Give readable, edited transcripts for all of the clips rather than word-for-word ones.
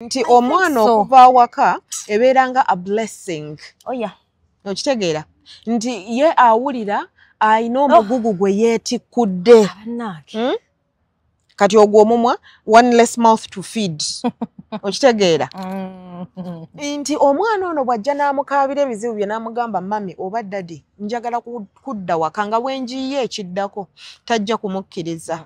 Nti omwana okuva awaka ebeeranga a blessing. Oh yeah. Okitegeera nti ye awulira ayina omugugu gwe yeetikkudde. Kati ogwo omumwa one less mouth to feed. Okitegeera nti omwana ono bw'ajja n'amukaabira ebizibu bye n'amugamba mami oba dadi njagala kudda waka nga bwenjiye ekiddako tajja kumukkiriza.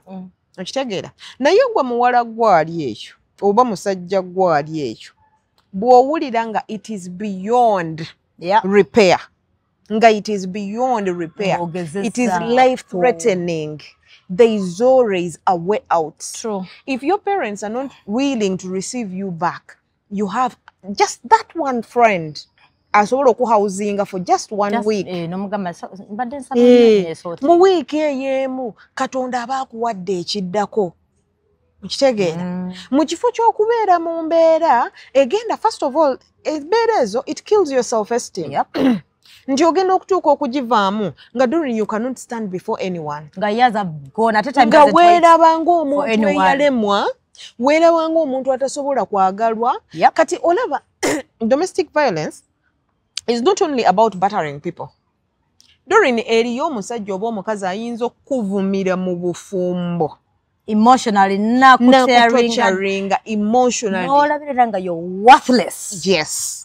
Okitegeera naye gwe muwala gwali eyo oba musajja gwali eyo bw'owulira nga it is beyond repair. Nga it is beyond repair. It is life threatening. There is always a way out. True. If your parents are not willing to receive you back, you have just that one friend asobola okuhousinga for just one week. Mu week ey'emu Katonda abaakuwadde ekiddako. Okitegeera mu kifo ky'okubeera mu mbeera egenda first of all embeera ezo it kills your self-esteem. Nti ogenda okutuuka okugivaamu nga during you cannot stand before anyone. Nga weerabanga omuntu eyalemwa, weerabanga omuntu atasobola kwagalwa. Kati olaba domestic violence is not only about battering people. During eriyo omusajja oba omukazi ayinza okukuvumira mu bufumbo. Emotionally, nakutwacharinga emotionally. N'olabirira nga you're worthless. Yes.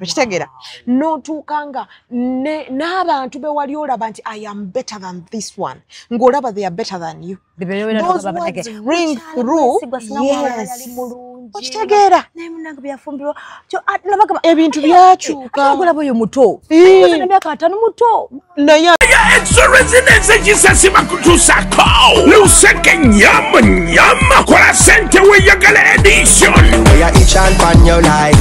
Okitegeera n'otuukanga n'abantu be wali olaba nti I am better than this one. Ng'olaba they are better than you. Those words ring through. Yes. Okitegeera ebintu byakyuka. Olaba oyo muto. Emyaka 5 muto. Naye extra residence Jesus makutusako. Luseke nyama nyama kwa sente weyagala edition. We are each and pan your like.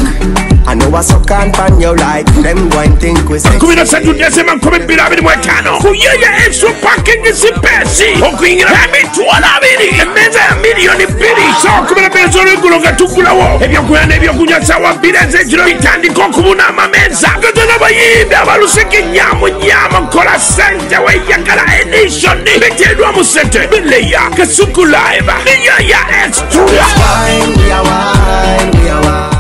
I know what's up can pan your like. Them going think we say. Kumina Saturday sema kumi bila bili mwekano. Kuyeye extra parking isi pesi. Okuingira hami tuwala bili. Meza ya milioni bili. So kumina peso regulonga tukula wo. Ebyo kuyane ebyo kunyasawa bila zejiro. Itandiko kumuna amameza. Katana bayimbe abaluseke nyamu nyama kola sente weyagala edition. Betedwa musente. Bileya kasuku live. Niya ya extra. We are wine, we are wine, we are wine.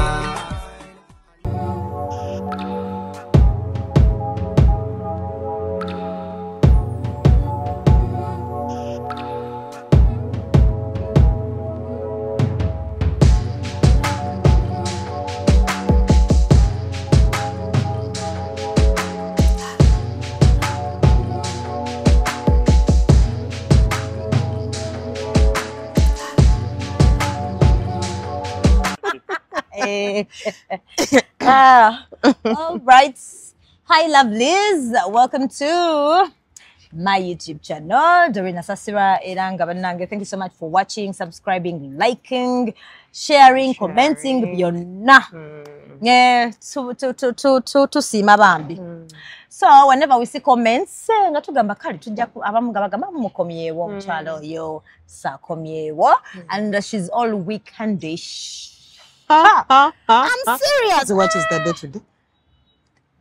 All right. Hi, lovelies. Welcome to my YouTube channel, Dorina Sasira Eranga Banange. Thank you so much for watching, subscribing, liking, sharing, commenting. Biona. Yeah, to see my bambi. So whenever we see comments, natugamba kali tujja abamugabagamba mukomyewo mu channel yo sa komyewo, and she's all weekendish. I'm serious. So what is the day today?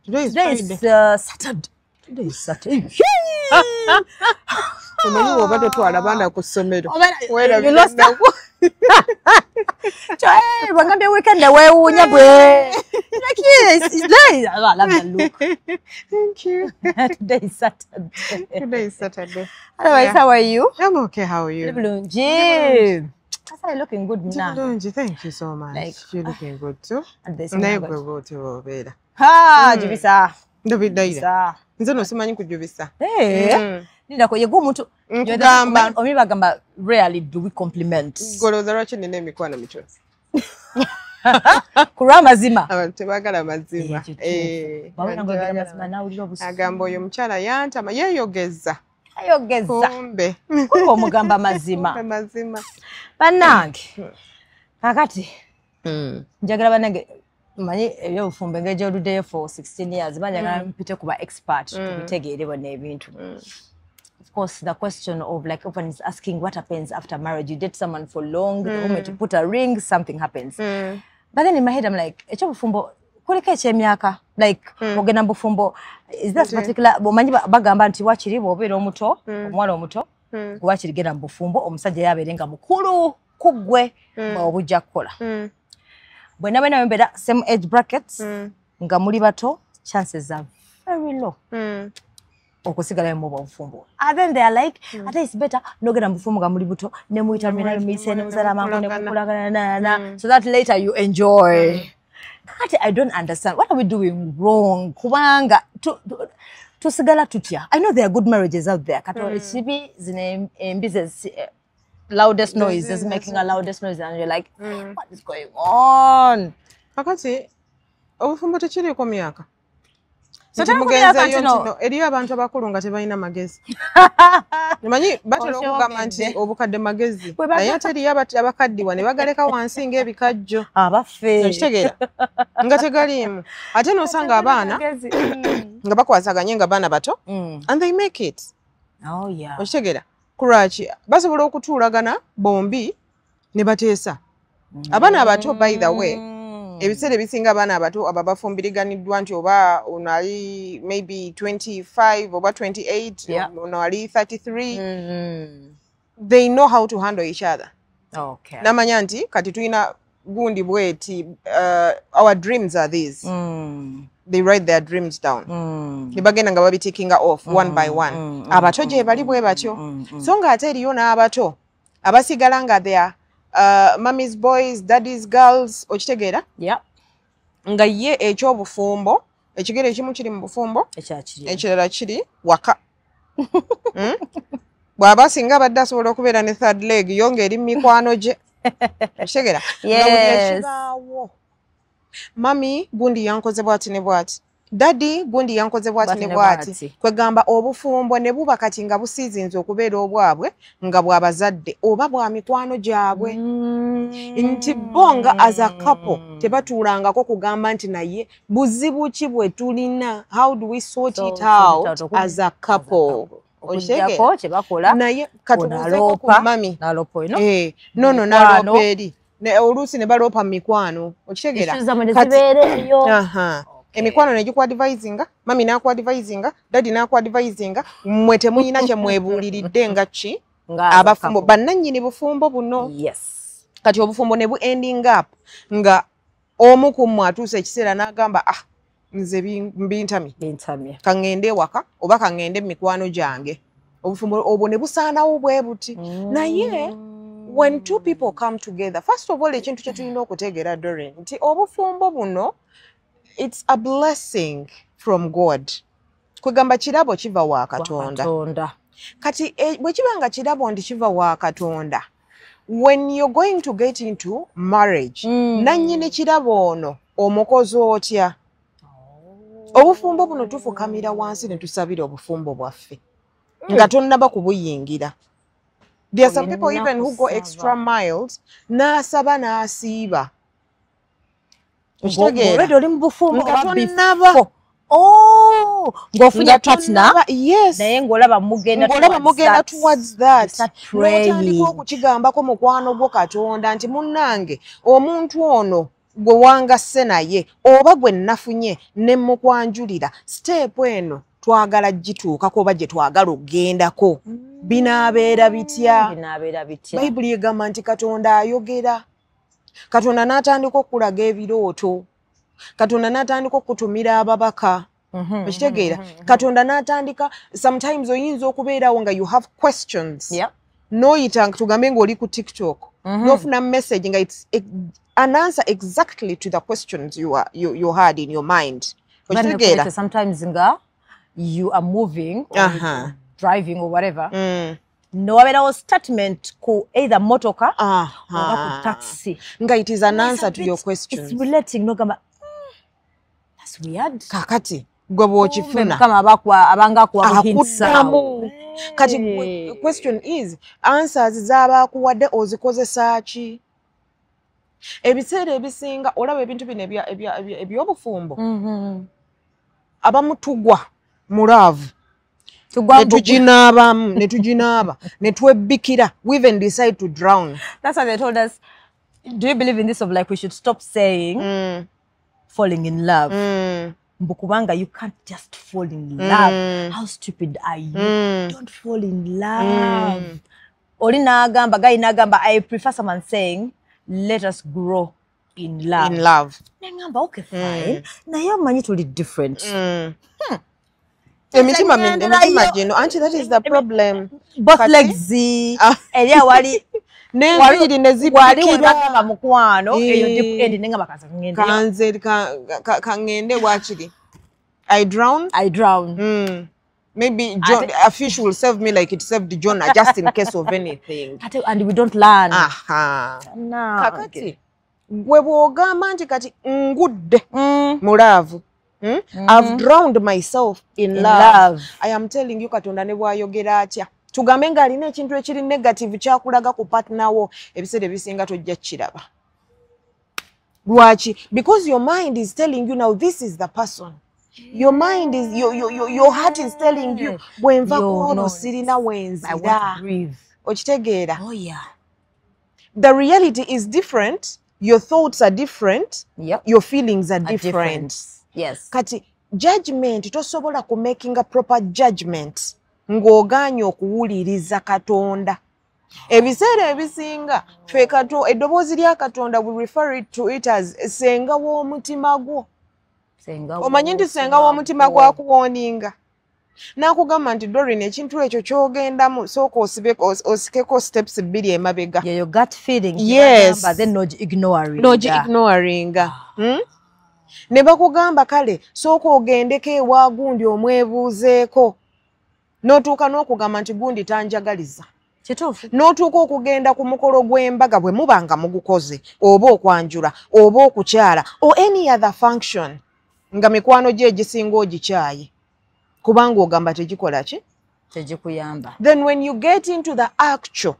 Today is Saturday. Today is Saturday. Umenyi obadde twalabana ku ssomero. You lost that one. Hey, wangambye weekend weewuunya bwe. Like yes, it's nice. I love that look. Thank you. Today is Saturday. Today is Saturday. Otherwise, how are you? I'm okay. How are you? Bulungi. You're looking good now. Thank you so much. Like, you're looking good too. And this one. Ha, jubisa. David. Nze no simanyi kujubisa. Nina ko yego omuntu nkugamba omi bagamba rarely do we compliment. Goloza lwaki nina emikwano michozi. Kura mazima. Abantu tebagala mazima. Bawena ngo mazima na uliro busi. Agamba oyo mukyala yantama yeyogeza. Ayogeza. Kumbe. Kuko mugamba mazima. Mazima. Banange. Kakati. Njagala banange manyi ebyo bufumbe ngeje oludeyo for 16 years banjagala mpite kuba expert tubitegeere bonna ebintu. Of course, the question of like often is asking what happens after marriage. You date someone for long, the moment you put a ring, something happens. But then in my head, I'm like, echo bufumbo, kuleka echemyaka, like, ogena bufumbo, is that particular, bomanyi bagamba nti wachiri bobera omuto, omwana omuto, wachiri gena bufumbo, omusajja yaberenga mukulu kugwe, obujja kukola. When I remember same age brackets, nga muli bato, chances are very low. Okusigala mu bufumbo. And then they are like, ate it's better no get bufumbo nga muli buto, ne muita mina mise ne musala mangu ne mukulagana so that later you enjoy. I don't understand. What are we doing wrong? Kubanga tusigala tutya. I know there are good marriages out there. Kato chibi zine business loudest noise is making a loudest noise and you're like, what is going on? Akati obufumbo tekiri ko myaka. Sati mugenza yo eriyo abantu abakulu nga tebalina magezi. Nimanyi batera okugamba nti obukadde magezi. Naye teri abakaddiwa ne bagaleka wansi ng'ebikajjo. Abaffe. Okitegeera. Nga tegaliimu. Ate n'osanga abaana nga bakwasaganye nga baana bato and they make it. Oh yeah. Okitegeera. Kuraki basobola okutuulagana bombi ne bateesa. Abaana abato by the way ebiseera ebisinga abaana abato ababafumbiriganiddwa nti oba ono ali maybe 25 oba 28 ono ali 33 they know how to handle each other. Okay. Namanya nti kati tulina gundi bweti our dreams are these. They write their dreams down. Ne bagenda nga babitikinga off one by one. Abato gye bali bwe batyo. So nga ate eriyo n'abato abasigala nga there mommy's boys, daddy's girls, okitegeera? Yeah. Nga ye ekyobufumbo, ekigere ekimu kiri mu bufumbo, ekirala kiri waka. Bw'aba singa badde asobola okubeera ne third leg yonga eri mikwano gye. Okitegeera? Yes. Mami gundi yankoze bwati ne bwati. Daddy gundi yankoze bwati ne bwati. Kwegamba obufumbo ne buba kati nga busizinze okubeera obwabwe nga bw'abazadde oba bwa mikwano gyabwe. Nti bonga as a couple tebatuulangako kugamba nti naye buzibu ki bwe tulina, how do we sort it out as a couple? Okitegeera kyebakola naye katubuzeeko ku mami nalopo ino no nalopo eri oluusi ne baloopa mu mikwano. Okitegeera emikwano ne gikwadvisinga, mami n'akwadvisinga, daddy n'akwadvisinga, mmwe temuyina kye mwebuuliridde nga ki abafumbo bannannyini bufumbo buno. Yes. Kati obufumbo ne bu ending up nga omu ku mmwe atuuse ekiseera n'agamba nze bintamye kaŋŋende ewaka oba kaŋŋende mu mikwano gyange. Obufumbo obwo ne busaanawo bwe buti. Naye when two people come together, first of all ekintu kye tulina okutegeera Doreen nti obufumbo buno it's a blessing from God. Kwegamba kirabo kiva wa Katonda. Kati bwe kiba nga kirabo ndi kiva wa Katonda, when you're going to get into marriage, nannyini kirabo ono omukozi otya? Obufumbo buno tufukamira wansi ne tusabira obufumbo bwaffe nga tonnaba kubuyingira. There are some people even who go extra miles n'asaba n'asiiba. Already oli mu bufumbo baffe. Ng'ofunye partner. Yes. Naye ng'olaba mugenda towards that. N'otandika okukigambako mukwano gwo Katonda nti munnange omuntu ono gwe wangasse naye oba gwe nafunye ne mukwanjulira step eno twagala gituukako oba gye twagala okgendako. Binaabeera bitya? Bayibuli egamba nti Katonda ayogera. Katonda n'atandika okulaga ebirooto. Katonda n'atandika okutumira ababaka. Okitegeera? Katonda n'atandika sometimes oyinza okubeerawo nga you have questions. N'oyita tugambe ng'oli ku TikTok. N'ofuna message nga it's an answer exactly to the questions you had in your mind. Okitegeera? Sometimes nga you are moving or driving or whatever. No wabeerawo statement ku either motoka or ku taxi. Nga it is an answer to your questions. It's relating nogamba that's weird. Kakati gwe bw'okifuna kama abanga kwa hinsa. Kati question is answers z'abakuwadde ozikozesa ki? Ebiseera ebisinga olaba ebintu bino eby'obufumbo abamu tugwa mu laavu netuginaaba netwebbikira, we even decide to drown. That's why they told us, do you believe in this of like we should stop saying falling in love? Mbukubanga, you can't just fall in love. How stupid are you? Don't fall in love. Oli nagamba, guy nagamba, I prefer someone saying let us grow in love. Nengamba okay fine. Naye omanyi tuli different. Emitima gino, auntie, that is the problem. Both legs elia wali Nenviri nezibikira mukwano eyo deep end nengamba kangende wakiri. I drown. Maybe John, a fish will serve me like it served Jonah, just in case of anything. And we don't learn. Kakati gwe bw'ogamba nti kati ngudde mulaavu. I've drowned myself in love. I am telling you, Katonda ne bw'ayogera atya. Tugambe ng'alina ekintu ekiri negative kyakulaga ku partner wo, ebiseera ebisinga tojja kiraba. Lwaki? Because your mind is telling you now this is the person. Your mind is your heart is telling you bwenva kuno sirina wenzira. Okitegeera? Oh yeah. The reality is different. Your thoughts are different. Yep. Your feelings are different. Yes. Kati judgment tosobola ku making a proper judgment ng'ogaanye okuwuliriza Katonda. Ebiseera ebisinga ffe eddoboozi lya Katonda we refer to it as senga w'omutima gwo. Omanyi nti senga w'omutima gwo akuwooninga. N'akugamba nti Doreen ekintu ekyo ky'ogendamu sooka osikeko steps 2 emabega. Yeah, your gut feeling. Yes. But then no ignoring. Ne bakugamba kale sooka ogendeko ewa gundi omwebuuzeeko. N'otuuka n'okugamba nti gundi tanjagaliza. Kituufu. N'otuuka okugenda ku mukolo gw'embaga bwe mubanga mugukoze oba okwanjula oba okukyala or any other function nga mikwano gye egisinga ogikyaye. Kubanga ogamba tegikola ki? Tegikuyamba. Then when you get into the actual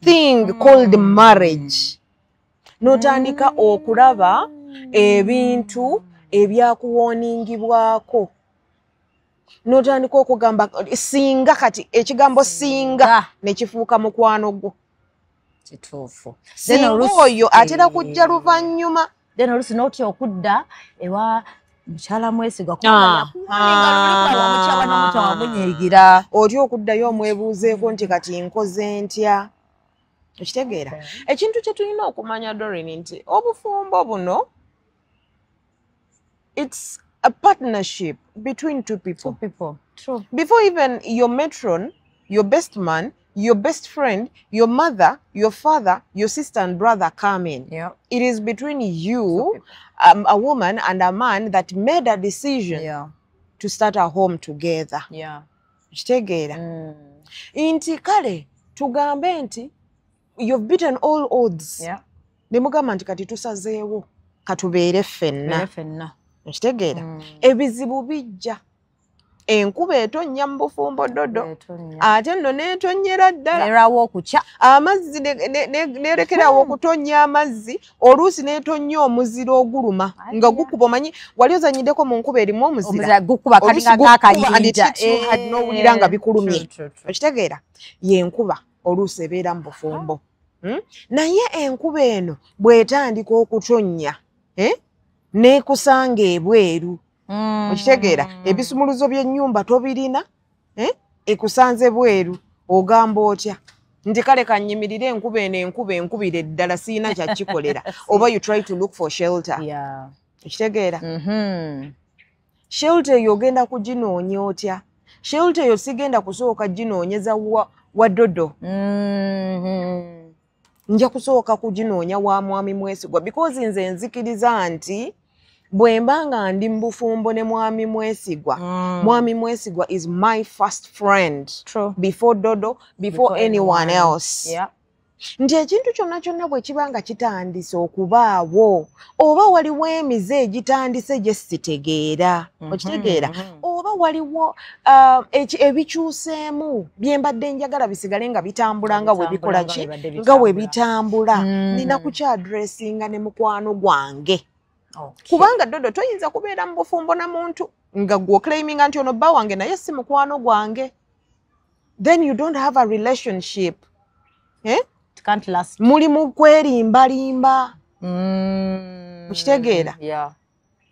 thing called marriage, n'otandika okulaba ebintu ebyakuwooningibwako. N'otandika okugamba singa kati ekigambo singa ne kifuuka mukwano gwo. Kituufu. Singa oyo atera kujja luvannyuma. Then oluusi n'otya okudda ewa mukyala mwesigwa kubanga munyiigira. Otya okuddayo omwebuuzeeko nti kati nkoze ntya. Okitegeera? Ekintu kye tulina okumanya Doreen nti obufumbo buno it's a partnership between two people. True. Before even your matron, your best man, your best friend, your mother, your father, your sister and brother come in. Yeah. It is between you, a woman and a man that made a decision to start a home together. Yeah. Kitegeera? Inti kale tugambe nti you've beaten all odds. Yeah. Ne mugamba nti kati tusazeewo katubeere ffenna. Kitegeera? Ebizibu bijja. Enkuba etonnya mu bufumbo dodo. Ate nno n'etonnyera ddala. Erawo okukya. Amazzi n'erekerawo okutonnya amazzi. Oluusi n'etonnya omuzira oguluma. Nga gukuba omanyi wali ozanyiddeko mu nkuba erimu omuzira. Gukuba kalinga ng'akayinja. N'owulira nga bikulumye. Okitegeera? Y'enkuba oluusi ebeera mu bufumbo. Naye enkuba eno bw'etandika okutonnya n'ekusanga ebweru. Okitegeera? Ebisumuluzo by'ennyumba tobirina, ekusanze bweru, ogamba otya? Nti kale kanyimirire enkuba eno enkubire ddala siina kyakikolera. Oba you try to look for shelter. Yeah. Okitegeera? Shelter eyo ogenda kuginoonya otya? Shelter eyo sigenda kusooka ginoonyeza wa dodo. Nja kusooka kuginoonya wa mwami mwesigwa because nze nzikiriza nti bwemba nga ndi mu bufumbo ne mwami mwesigwa. Mwami mwesigwa is my first friend. True. Before dodo, before anyone else. Yeah. Nti ekintu kyonna bwe kiba nga kitandise okubaawo oba waliwo emize egitandise gye sitegeera. Okitegeera? Oba waliwo ebikyuseemu bye mbadde njagala bisigale nga bitambula nga bwe bikola ki? Nga bwe bitambula. Nina kukyadressinga ne mukwano gwange. Kubanga dodo toyinza kubeera mu bufumbo na muntu nga gwo claiming nti ono bba wange naye si mukwano gwange. Then you don't have a relationship. It can't last. Muli mu kwerimbalimba. Okitegeera? Yeah.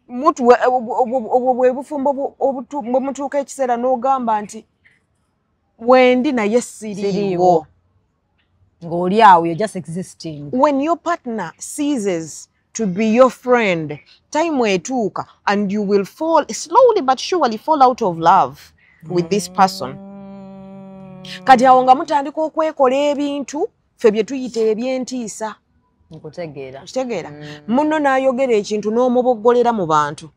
Mutu bwe bufumbo bwe mutuuka ekiseera n'ogamba nti wendi naye siriiwo. ng'oli awo, you're just existing. When your partner ceases to be your friend, time etuuka, and you will fall slowly but surely fall out of love with this person. Kati awo nga mutandika okwekola ebintu ffe bye tuyita ebyentiisa. Nkutegeera. Kitegeera. Munno n'ayogera ekintu n'omuboggolera mu bantu.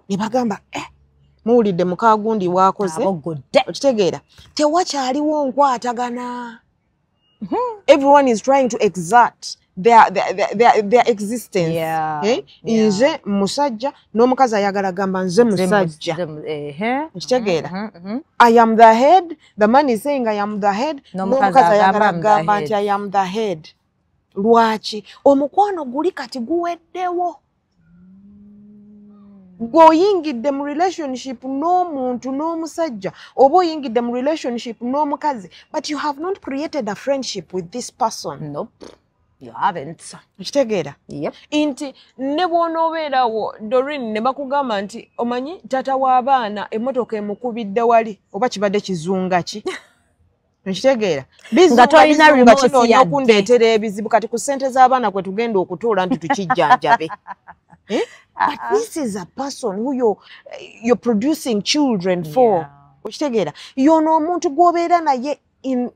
Ne bagamba muwulidde mukaagundi bw'akoze. Okitegeera. Tewakyaliwo nkwatagana. Everyone is trying to exert their existence. Nze musajja n'omukazi ayagala gamba nze musajja. Okitegeera. I am the head. The man is saying I am the head. N'omukazi ayagala gamba nti I am the head. Lwaki omukwano guli kati guweddewo. Gwoyingidde mu relationship n'omuntu n'omusajja oba oyingidde mu relationship n'omukazi, but you have not created a friendship with this person. Nope, you haven't. Kitegeera? Yep. Nti ne bw'onoobeerawo Doreen ne bakugamba nti omanyi taata w'abaana emmotoka emukubidde wali oba kibadde kizunga ki? Nkitegeera. Nga tolina remote kinoonya okundeetera ebizibu kati ku ssente z'abaana kwe tugenda okutuula nti tukijjanjabe. But this is a person who you're producing children for. Okitegeera. Y'ono omuntu gw'obeera naye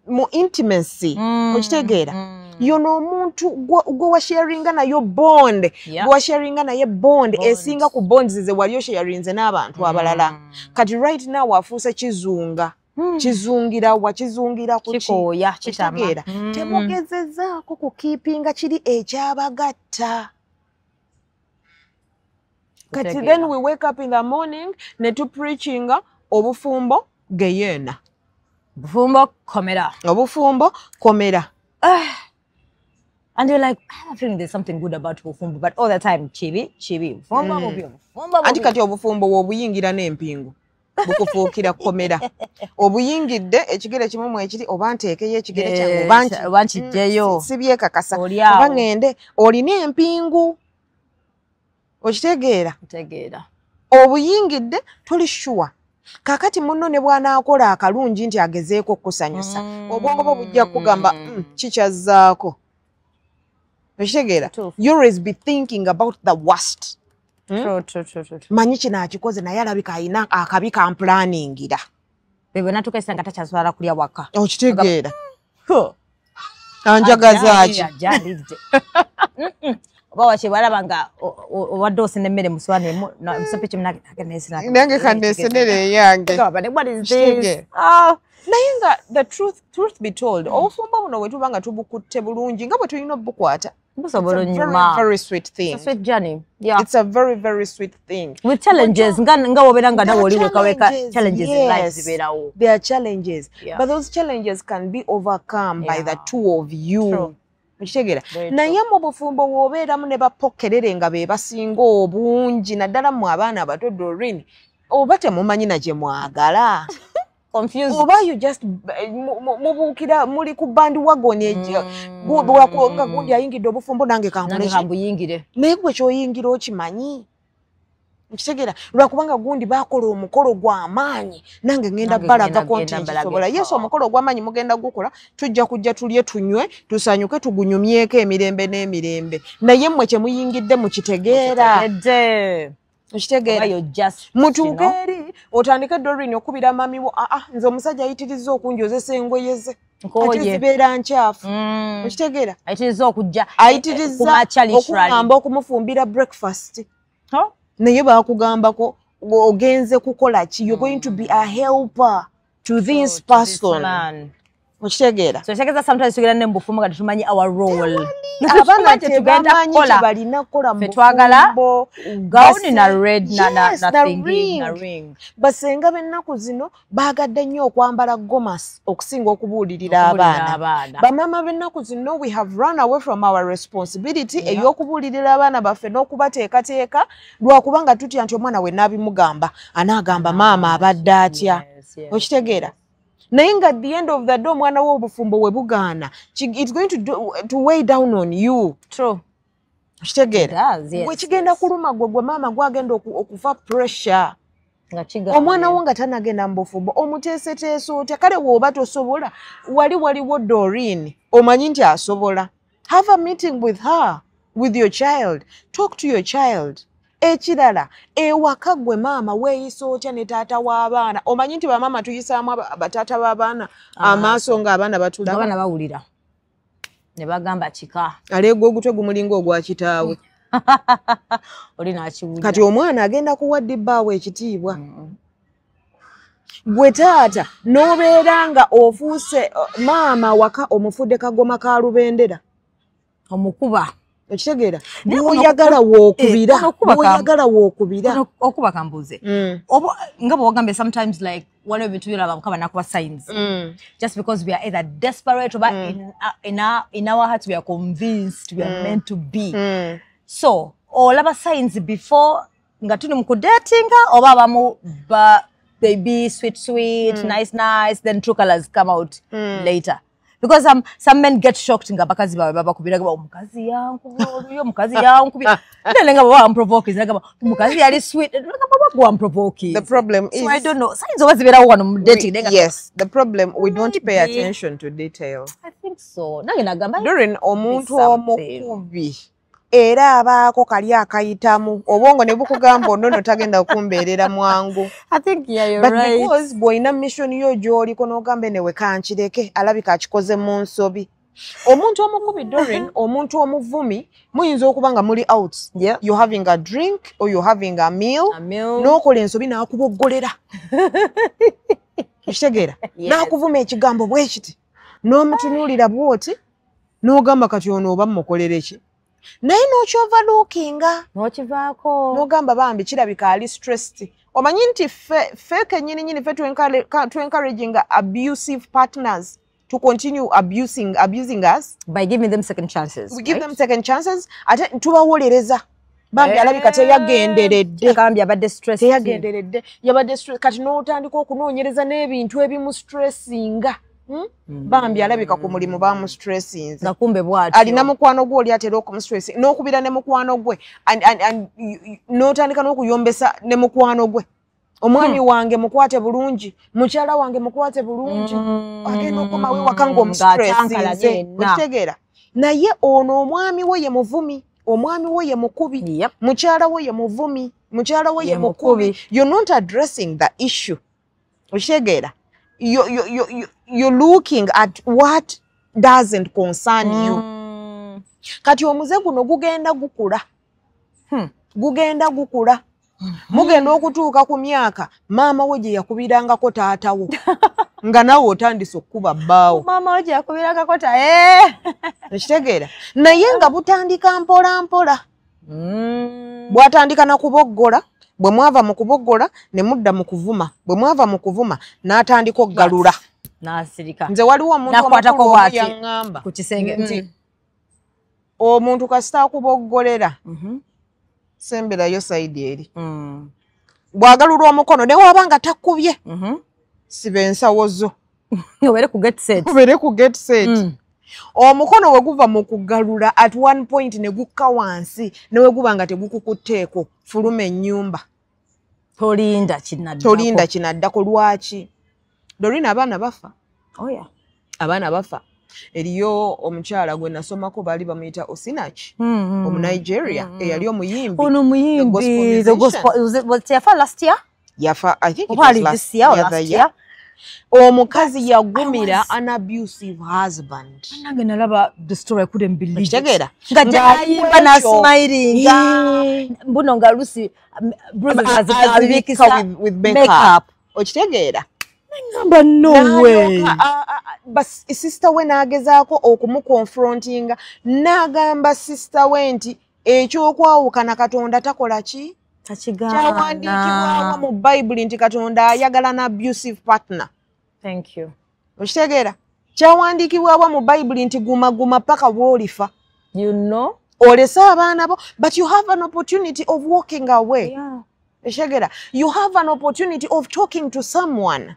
mu intimacy. Okitegeera. Y'ono omuntu gwe washaringa nayo bond. Gwe washaringa naye bond esinga ku bonds ze wali osharinze n'abantu abalala. Kati right now afuuse kizunga. Kizungira wa kizungira ku kikoya kitama. Temugezezaako ku keepinga kiri ekyabagatta. Kati then we wake up in the morning ne tu preachinga obufumbo geyena. Bufumbo komera. Obufumbo komera. And you're like, I have a feeling there's something good about bufumbo, but all the time chibi. Bufumbo. Anti kati obufumbo wobuyingira n'empingu. Bukufuukira komera. Obuyingidde ekigere kimu mu ekiri oba nteekeyo ekigere kyangu bankijjeyo. Sibyekakasa. Oba ngende olina empingu. Okitegeera? Ntegeera. Obuyingidde tuli sure. Kakati munno ne bw'anaakola akalungi nti agezeeko okukusanyusa. Obwongo bwo bujja kugamba kikyazzaako. Okitegeera? You always be thinking about the worst. True. Manyi kino akikoze naye alabika alina akabi kamplaningira. Bwe natuuka nga takyaswala kulya waka. Okitegeera? Anjagaza ki? Oba wakyewalaba nga owadde osena emmere mu ssowaani emu musope kimu nange kanneesenera eyange. Naye nga the truth be told, obufumbo buno bwe tuba nga tubukutte bulungi nga bwe tulina obukwata. Busobola onyuma. Very sweet thing. It's a sweet journey. Yeah. It's a very, very sweet thing. With challenges, nga wobeera nga nawe oli weka challenges in life zibeerawo. There are challenges. But those challenges can be overcome by the two of you. True. Okitegeera. Naye mu bufumbo bw'obeeramu ne bapokerere nga be basinga obungi naddala mu abaana abato Doreen, oba temumanyi na gye mwagala. Confused. Oba you just mubuukira muli ku bandwagon ejo nga gundi ayingidde obufumbo nange kambuyingire. Naye gwe kyoyingira okimanyi. Okitegeera? Lwakubanga gundi baakola omukolo gw'amaanyi nange ngenda balagako nti nkisobola. Yesu omukolo ogw'amaanyi mugenda gukola tujja kujja tulye tunywe tusanyuke tugunyumyeko emirembe n'emirembe. Naye mmwe kye muyingidde mukitegeera. Okitegeera? Mutuuke eri otandike Doreen okubira mami wo nze omusajja ayitiriza okunjozesa engoye ze. Ate zibeera nkyafu. Okitegeera? Ayitiriza okujja okugamba okumufumbira breakfast. Naye baakugambako ogenze kukola ki? You're going to be a helper to this person. Okitegeera? So kitegeeza sometimes tugenda ne mbufumbo nga tetumanyi our role. Abaana tebamanyi kye balina kukola mu bufumbo. Gown na red na ring. Basenga b'ennaku zino baagadde nnyo okwambala gomasi okusinga okubuulirira abaana. Bamama b'ennaku zino we have run away from our responsibility ey'okubuulirira abaana baffe n'okubateekateeka lwakubanga tutya nti omwana we naabimugamba anaagamba maama abadde atya. Okitegeera? Naye nga at the end of the day omwana w'obufumbo we bugaana it's going to weigh down on you. True. Okitegeera? Bwe kigenda kuluma gwe maama gwagenda okufa pressure. omwana wo nga tanagenda mbufumbo omuteeseteese otya kale wooba tosobola waliwo Doreen omanyi nti asobola have a meeting with her with your child talk to your child ekirala ewaka gwe maama weeyisa otya ne taata w'abaana omanyi nti bamaama tuyisaamu bataata b'abaana amaaso ng'abaana batulaba abaana bawulira ne bagamba kika aleega ogutwe gumulinga ogwa kitaawe oli n'akiwulira kati omwana agenda kuwa ddibaawo ekitiibwa gwe taata n'obeera nga ofuuse maama waka omufudde kagoma ka lubendera omukuba ekitegeera n'oyagala wookubira okuba kambuze nga bwe wagambye sometimes like one of ebintu byolaba mukaba nakuba signs just because we are either desperate oba in our hearts we are convinced we are meant to be so olaba signs before nga tuli mu kudatinga oba abamu baby sweet nice then true colors come out later because some men get shocked nga bakazi bawe babakubira gaba omukazi yankubira ndenga baba provoke zagaba omukazi yali sweet baba gwa provoke the problem is so I don't know signs always bera wano mu dating yes the problem we don't pay attention to detail I think so nange nagamba during omuntu omukubi era abaako kali akayitamu obwongo ne bukugamba nnono tagenda kumbeerera mwangu I think yeah you're but right because bw'olina mission yo gy'oliko n'ogambe newe kankireke alabika akikoze mu nsobi omuntu omukubi Doreen omuntu omuvumi muyinza okuba nga muli out you're having a drink or you're having a meal n'okola ensobi n'akuboggolera ekitegeera n'akuvuma ekigambo bwe kiti n'omutunuulira bw'oti n'ogamba kati ono oba mmukolera eki naye n'okyovalookinga n'okivaako n'ogamba bambi kirabika ali stressed omanyi nti ffe kennyini ffe to encouraging abusive partners to continue abusing us by giving them second chances we give them second chances ate tubawolereza bambi alabika teyagenderedde kambi abadde stress teyagenderedde yabadde stress kati n'otandika okunoonyereza n'ebintu ebimu stressinga bambi alabika ku mulimu bamustressinze nga kumbe bw'atyo alina mukwano gwe oli atera okumustress n'okubira ne mukwano gwe n'otandika n'okuyombesa ne mukwano gwe omwami wange mukwate bulungi mukyala wange mukwate bulungi agenda okomawe waka ng'omustressinze okitegeera naye ono omwami we ye muvumi omwami we ye mukubi mukyala we ye muvumi mukyala we ye mukubi you're not addressing the issue okitegeera you're looking at what doesn't concern you kati omuze guno gugenda gukula mugenda okutuuka ku myaka maama we gye yakubirangako taatawo nga nawe otandise okukuba bbaawo maama we gye yakubirangako ekitegeera naye nga butandika mpola mpola bwatandika nakuboggola bwe mwava mu kuboggola ne mudda mu kuvuma bwe mwava mu kuvuma n'atandika okgalula n'asirika nze waliwo omuntu nakwatako bw'ati yaŋŋamba ku kisenge nti omuntu kasita akuboggolera semberayo sayidi eri bw'agalulwa omukono ne waba nga takkubye siba ensawo zo obere ku get set omukono we guva mu kugalula at one point ne gukka wansi ne we guba nga tegukukutteeko fuluma ennyumba tolinda kinaddako lwaki Doreen abaana bafa abaana bafa eriyo omukyala gwe nasomako baali bamuyita Osinach Omunigeria eyali omuyimbi ono muyimbi yafa last year yafa I think it was last year omukazi yagumira an abusive husband nange nalaba the story I couldn't believe kitegeera nga jayimba na smiling mbuno nga Lucy azibikisa with makeup okitegeera ngamba no way bas sister we n'agezaako okumukonfrontinga n'agamba sister we nti ekyokwawukana Katonda takola ki kyawandiikibwawo mu Bible nti Katonda ayagala na abusive partner. Thank you. Okitegeera kyawandiikibwawo mu Bible nti guma paka bw'olifa. You know? Olesa abaana bo but you have an opportunity of walking away. Yeah. Okitegeera you have an opportunity of talking to someone.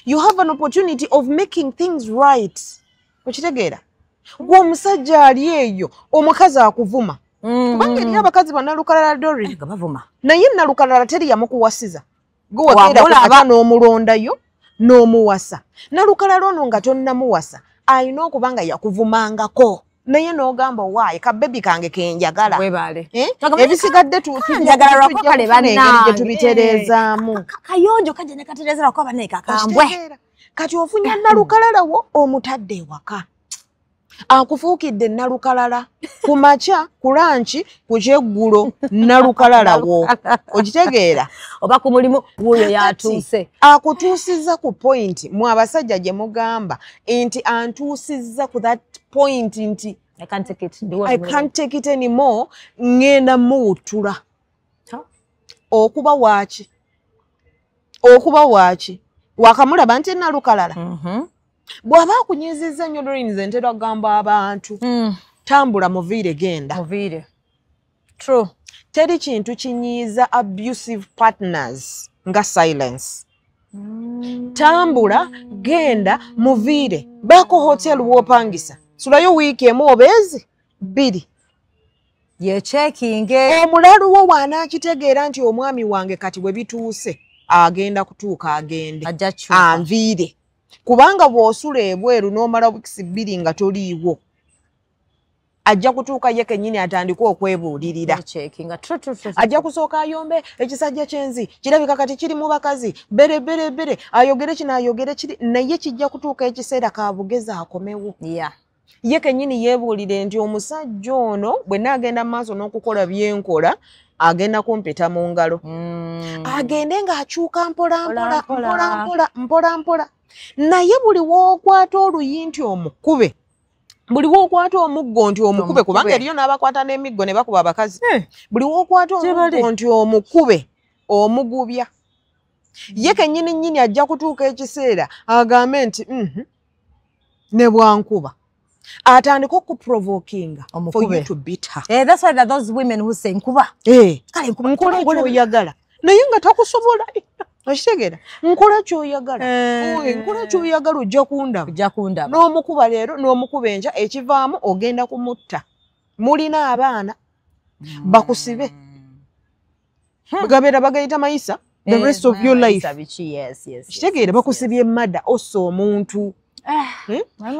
You have an opportunity of making things right. Okitegeera gwe omusajja ali eyo omukazi akuvuma. Kubanga eriyo abakazi bannalukalala Doreen bavuma naye nalukalala teri yamukuwasiza Guwakera kulaba n'omulondayo n'omuwasa. Nalukalala ono nga tonnamuwasa ayina okuba nga yakuvumangako. Naye n'ogamba waayi kabebi kange kenjagala. Webale. Ebisigadde njagala lwakokale bannange tubitereezaamu. Kayonjo kaje ne katereeza lwako banne kakambwe. Kati ofunya nalukalalawo omutadde ewaka. Akufuukidde nalukalala ku makya ku lanchi ku kyeggulo nalukalalawo. Okitegeera? Oba ku mulimu wuyo yatuuse. Akutuusizza ku point mu abasajja gye mugamba nti antuusizza ku that point nti I can't take it anymore. Ngenda muwutula. Okuba waaki? Okuba waaki? Wakamulaba nti nalukalala. Bw'aba akunyizizza nnyo Doreen nze ntera kugamba abantu. Tambula muviire genda. Muviire. True. Teri kintu kinyiiza abusive partners nga silence. Tambula genda muviire. Baako hotel w'opangisa. Sulayo wiiki emu obeezi 2. Ye checking. Omulalu wo bw'anaakitegeera nti omwami wange kati bwe bituuse agenda kutuuka agende. Anviire. Kubanga bw'osula ebweru n'omala weeks 2 nga toliiwo. Ajja kutuuka ye kennyini atandika okwebuulirira. Ajja kusooka ayombe ekisajja ky'enzi kirabika kati kiri mu bakazi bere ayogere kino ayogere kiri naye kijja kutuuka ekiseera ka bugezi akomewo. Ye kennyini yeebuulire nti omusajja ono bwe naagenda mu maaso n'okukola byenkola agenda kumpita mu ngalo. Agende ng'akyuka mpola. Naye buli w'okwata oluyinti omukube. Buli w'okwata omuggo nti omukube kubanga eriyo n'abakwata n'emiggo ne bakuba abakazi. Buli w'okwata omuggo nti omukube omugubya. Ye kennyini nnyini ajja kutuuka ekiseera agambe nti ne bwankuba. Atandika okuprovokinga for you to beat her. That's why there are those women who say nkuba. Kale nkola ky'oyagala. Naye nga takusobola. Okitegeera? Nkola ky'oyagala. Nkola ky'oyagala ojja kundaba. N'omukuba leero n'omukuba enkya ekivaamu ogenda kumutta. Mulina abaana bakusibe. Gabeera bagayita mayisa the rest of your life. Kitegeera bakusibye mmadda ossa omuntu.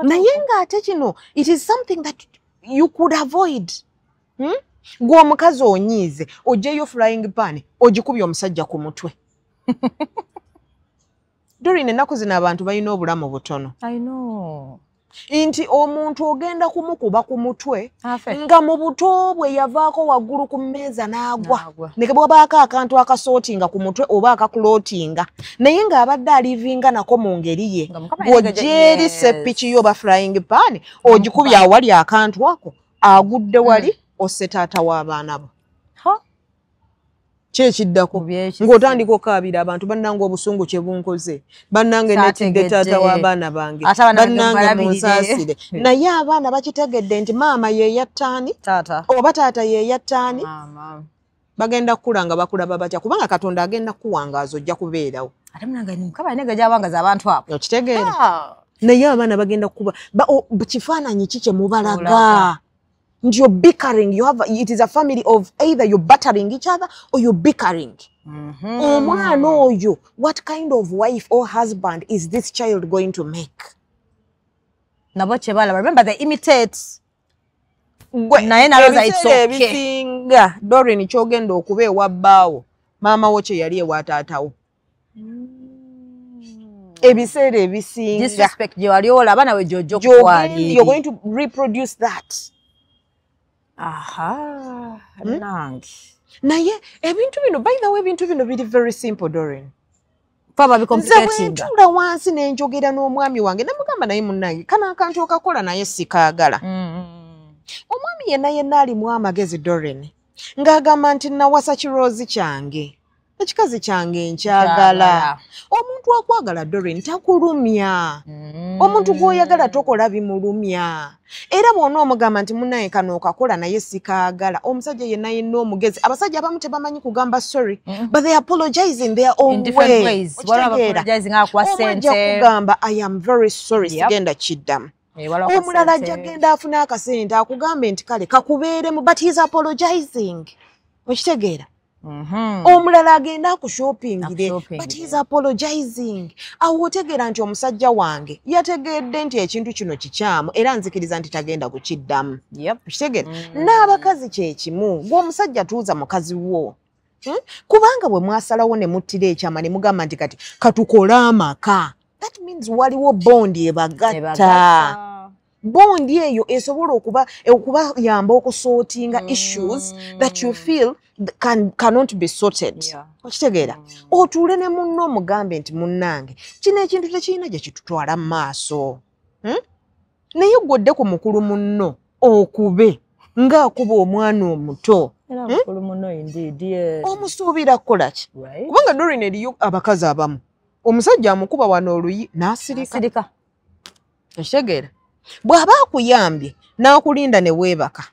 Naye ng'ate kino it is something that you could avoid. Gwe omukazi onyiize oggyeyo flying pan ogikubye omusajja ku mutwe. Doreen ennaku zino abantu balina obulamu butono. I know. Nti omuntu ogenda kumukuba ku mutwe nga mu buto bwe yavaako waggulu ku mmeeza n'agwa. Ne bw'abaako akantu akasootinga ku mutwe oba akakulootinga. Naye ng'abadde alivinga nako mu ngeri ye. Bw'ogyeri seppiki yo ba flying pan ogikubye awali akantu ako agudde wali osse taata w'abaana bo. Kyekiddako ng'otandika okaabira abantu bannange obusungu kye bunkoze bannange netidde taata w'abaana bange bannange munsaasire naye abaana bakitegedde nti maama ye yattaani oba taata ye yattaani bagenda kukula nga bakulaba batya kubanga Katonda agenda kuwangaaza ojja kubeerawo okitegeera naye abaana bagenda kuba kifaananyi ki kye mubalaga. And you're bickering, it is a family of either you're battering each other or you're bickering. What kind of wife or husband is this child going to make? Remember they imitate. It's okay. Doreen kyogenda okuba ewa bbaawo maama wo kye yali ewa taatawo. Ebiseera ebisinga disrespect gye wali olaba nawe gy'ojja okukwalira. You're going to reproduce that. Nange. Naye ebintu bino by the way ebintu bino biri very simple Doreen. Papa bicomplicating. Nze bwentula wansi n'enjogera n'omwami wange namugamba naye munnange kana akantu okakola naye sikaagala. Omwami yenna alimu amagezi Doreen. Ng'agamba nti nawasa kiroozi kyange. Ekikazi kyange nkyagala. Omuntu akwagala Doreen takulumya. Omuntu gw'oyagala tokola bimulumya. Era bw'ona omugamba nti munnaye kano okakola naye sikaagala. Omusajja yenna omugezi. Abasajja abamu tebamanyi kugamba sorry. But they apologize in their own ways. Omwajja kugamba I am very sorry sigenda kiddamu. Omulala ajja agenda afuna akasente akugambe nti kale kakubeeremu but he is apologizing. Okitegeera? omulala agenda akushopingire but he's apologizing. Awo otegeera nti omusajja wange yategedde nti ekintu kino kikyamu era nzikiriza nti tagenda kukiddamu. Kitegeera n'abakazi kyekimu gw'omusajja tuuza mukazi wo kubanga bwe mwasalawo ne muttira ekyama ne mugamba nti kati katukola amaka. That means waliwo bondi ebagatta. Bondi eyo esobola okuba yamba okusortinga issues that you feel cannot be sorted. Okitegeera otuule ne munno omugambe nti munnange kino ekintu tekirina gye kitutwala mu maaso. Naye gwodde ku mukulu munno okube ng'akuba omwana omuto. Omusuubira kukola ki? Kubanga Doreen eriyo abakazi abamu omusajja amukuba wano oluyi n'asirika. Okitegeera bw'aba akuyambye n'akulinda ne weebaka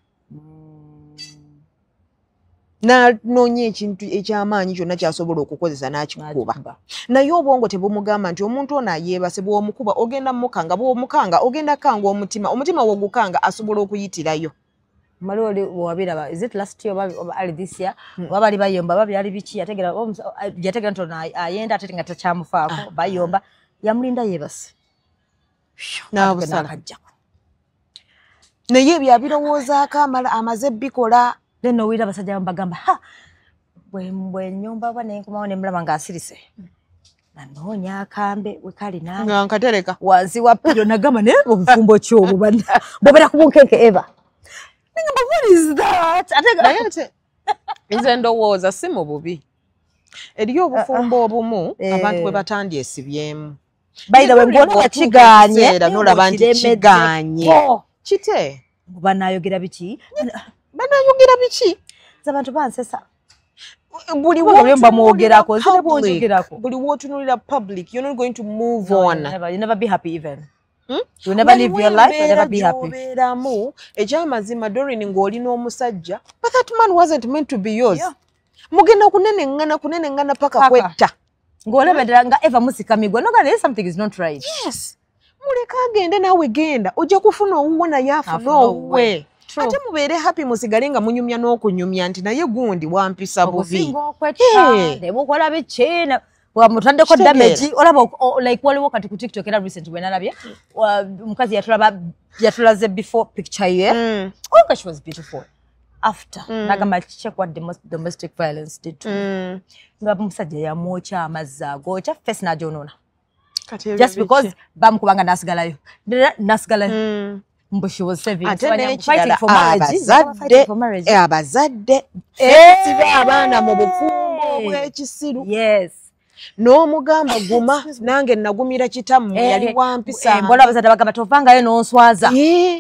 n'anoonya ekintu eky'amaanyi kyonna ky'asobola okukozesa n'akikuba. Naye obwongo tebumugamba nti omuntu ono ayeebase bw'omukuba ogenda mukanga, bw'omukanga ogenda kanga omutima w'ogukanga asobola okuyitirayo. Maloli wabiraba is it last year oba ali this year wabali bayomba babyali biki yategera ntono ayenda atetinga takyamufaako bayomba yamulinda yeebase n'abusala naye byabirowoozaako amaze bikola. Then owulira abasajja bagamba bwe nnyumba bwa nenkomawo ne mulaba ng'asirise nanoonya akambe wekali nange nga nkatereka wansi wa piro nagamba naye obufumbo kyobwo bwobera ku bunkenke eva. What is that? Nze ndowooza si mu bubi. Eriyo obufumbo obumu abantu bwe batandyesibyemu. By the way, ng'olaba kiganye n'olaba nti kiganye. Kite? Banayogera biki? Banayogera biki? Abantu bansesa. Buli w'otunulira public, you're not going to move on. You never be happy even. You never live your life, you never be happy. Ekyamazima Doreen ng'oli n'omusajja, but that man wasn't meant to be yours. Mugenda kunenengana paka kwetta. Ng'olebera nga eva musikamigwa noga something is not right. Yes. Muleka agende nawe genda ojja kufuna owuwo naye afuna owuwe. Ate mubeere happy musigale nga munyumya n'okunyumya nti naye gundi wampisa bubi. Nebukola bikiina wamutandeko damage olaba like waliwo kati ku TikTok era recent when nalabye mukazi yatulaze before picture ye okay she was beautiful after nagamba check what domestic violence did to nga musajja yamwocha amazzi agocha face najonona just because bamukubanga nasigalayo mbo she was saving fighting for marriage abazadde abaana mu bufumbo bw'ekisiru. Yes. N'omugamba guma nange nagumira kitamu yali wampisa. Mbona abazadde bagamba tovangayo n'onswaza.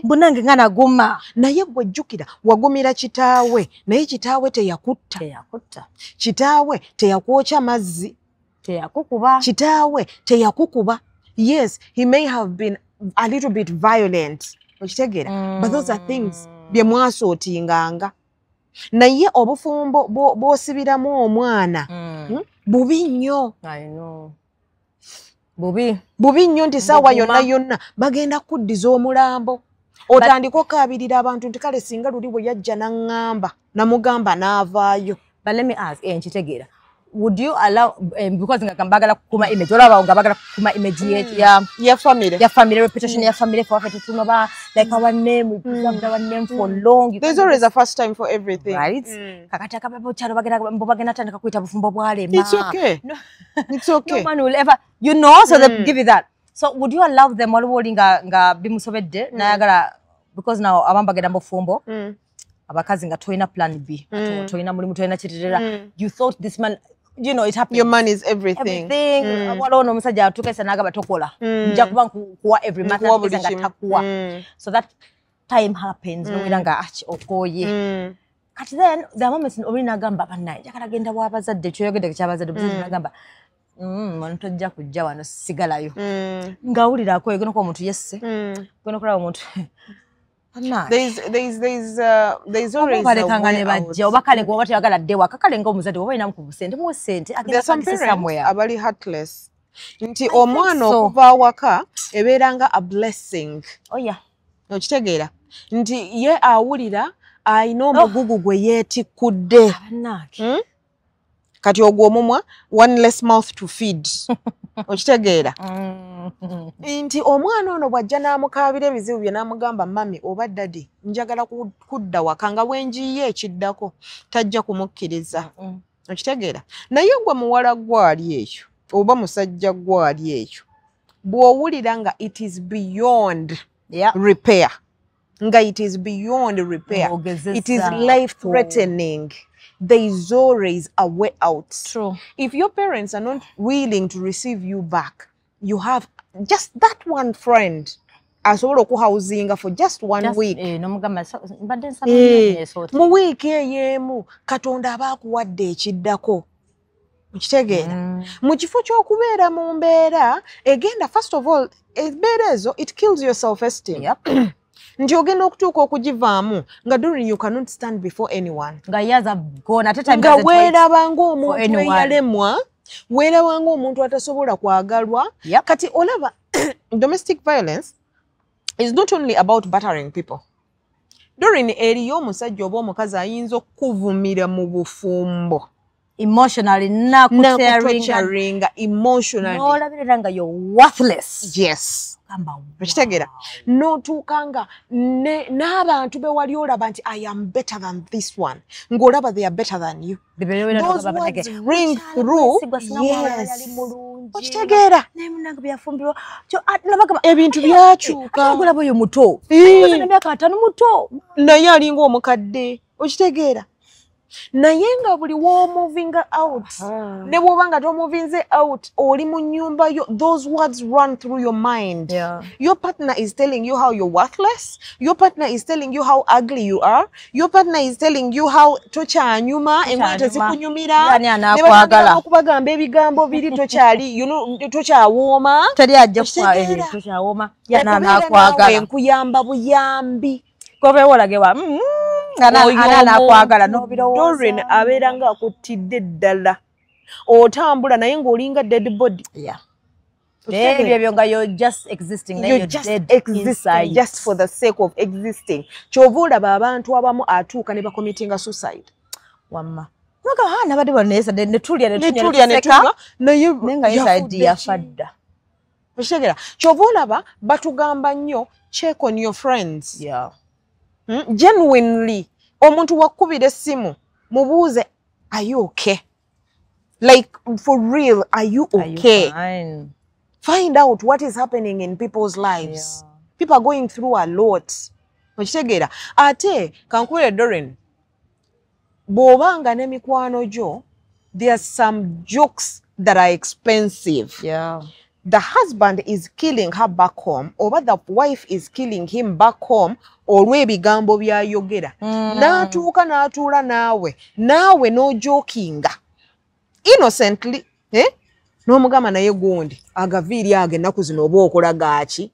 Mbunange nga naguma. Naye gwe jjukira wagumira kitaawe naye kitaawe teyakutta. Kitaawe teyakwokya mazzi. Kitaawe teyakukuba. Yes, he may have been a little bit violent. Okitegeera? But those are things bye mwasootinganga. Naye obufumbo bw'osibiramu omwana bubi nnyo. I know. Bubi nnyo nti saawa yonna bagenda kuddiza omulambo. Otandika okabirira abantu nti kale singa luli bwe yajja n'aŋŋamba namugamba n'avaayo. But let me ask, nkitegeera. Would you allow because ngakambagala kuma image olaba ngabagala kuma image ya family reputation ya family for after to know like our name we preserve our name for long. There's always a first time for everything, right? Kakati akababo chalo bagenda tandika kuita bufumbo bwale ma. It's okay. It's okay. No man will ever so they give you that. So would you allow them wali nga bimusobedde nayagala because now abambagenda bufumbo abakazi nga toina plan B toina mulimu toina chitirira you thought this man you know it happens. Your money is everything. Waliwo n'omusajja atukesa n'agamba tokola nja kuba nkuwa every month nga takuwa so that time happens n'owira nga okoye kati then the moment oli n'agamba bannaye njagala genda w'abazadde kyoyogedde ky'abazadde omusajja n'agamba wano tojja kujja wano sigalayo ng'awulira akoye gena kuba omuntu yesse gena kulaba omuntu there's always there's some parents abali heartless nti omwana okuva awaka ebeeranga a blessing. Okitegeera nti ye awulira ayina omugugu gwe yeetikkudde kati ogwo omumwa one less mouth to feed okitegeera nti omwana ono bw'ajja n'amukaabira ebizibu bye n'amugamba mami oba dadi njagala kudda waka nga bwenjiye ekiddako tajja kumukkiriza okitegeera naye gwe muwala gwali eyo oba musajja gwali eyo bw'owulira nga it is beyond repair nga it is beyond repair it is life threatening there is always a way out. True. If your parents are not willing to receive you back, you have just that one friend asobola okuhousinga for just one week. Mu week ey'emu Katonda aba akuwadde ekiddako. Okitegeera? Mu kifo ky'okubeera mu mbeera egenda first of all embeera ezo it kills your self-esteem. Yep. Nti ogenda okutuuka okugivaamu nga Doreen you cannot stand before anyone. Nga yaza gone at a time nga weerabanga omuntu eyalemwa weerabanga omuntu atasobola kwagalwa. Kati olaba domestic violence is not only about battering people. Doreen eriyo omusajja oba omukazi ayinza okuvumira mu bufumbo emotionally nakutorturinga emotionally n'olabirira nga you're worthless. Yes. Okitegeera n'otuukanga n'abantu be wali olaba nti I am better than this one ng'olaba they are better than you. Those words ring through. Yes. Okitegeera ebintu byakyuka olaba oyo muto emyaka 5 muto naye alinga omukadde okitegeera naye nga buli w'omovinga out ne bw'oba nga tomovinze out oli mu nnyumba yo those words run through your mind. Your partner is telling you how you're worthless. Your partner is telling you how ugly you are. Your partner is telling you how tokyanyuma engoye tezikunyumira ne okubagamba ebigambo biri tokyali tokyawooma teri ajja tokyawooma nakwagala enkuyamba buyambi kobeewolagewa anakwagala n'obirowooza. Doreen abeera nga akuttidde ddala otambula naye ng'olinga dead body. Ebyo nga you're just existing you're just existing just for the sake of existing. Kyova olaba abantu abamu atuuka ne bakomitinga suicide. Wamma nabadde baneesadde netulya naye nga inside yafadda. Okitegeera kyova olaba batugamba nnyo check on your friends. Genuinely omuntu wakubira essimu mubuuze are you okay, like for real are you okay? Find out what is happening in people's lives. People are going through a lot. Okitegeera ate kankubire Doreen bw'obanga n'emikwano gyo there are some jokes that are expensive. The husband is killing her back home or the wife is killing him back home olw'ebigambo byayogera n'atuuka n'atuula naawe n'ojokinga innocently n'omugamba naye gundi agaviiri ago ennaku zino oba okola gaaki.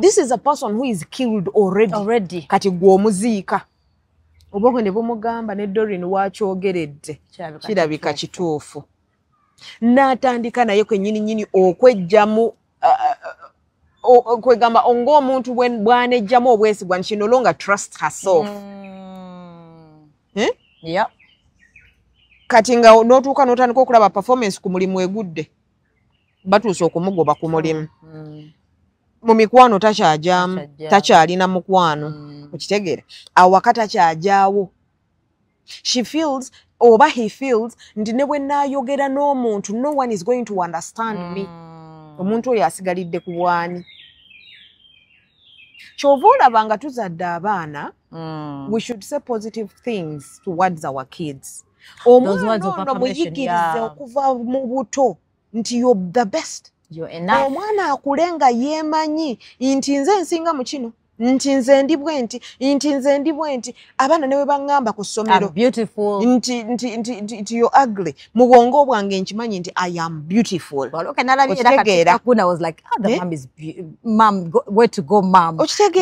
This is a person who is killed already. Kati gwe omuziika obwongo ne bumugamba ne Doreen waakyogeredde kirabika kituufu. N'atandika naye kwennyini okwejjamu kwegamba ng'omuntu bw'anejjamu obwesigwa nti she no longer trust herself. Kati nga n'otuuka n'otandika okulaba performance ku mulimu egudde batuuse okumugoba ku mulimu. Mu mikwano takyajyamu takyalina mukwano okitegeera awaka takyajyaawo. She feels oba he feels nti ne bwe naayogera n'omuntu no one is going to understand me. Omuntu oyo asigalidde ku bwani. Kyova olaba nga tuzadde abaana we should say positive things towards our kids. Omwana ono muyigirize okuva mu buto nti you're the best. Omwana akule nga yeemanyi nti nze nsinga mu kino nti nze ndi bwe nti abaana ne bwe baŋŋamba ku ssomero nti you're ugly mu bwongo bwange nkimanyi nti I am beautiful. Okitegeera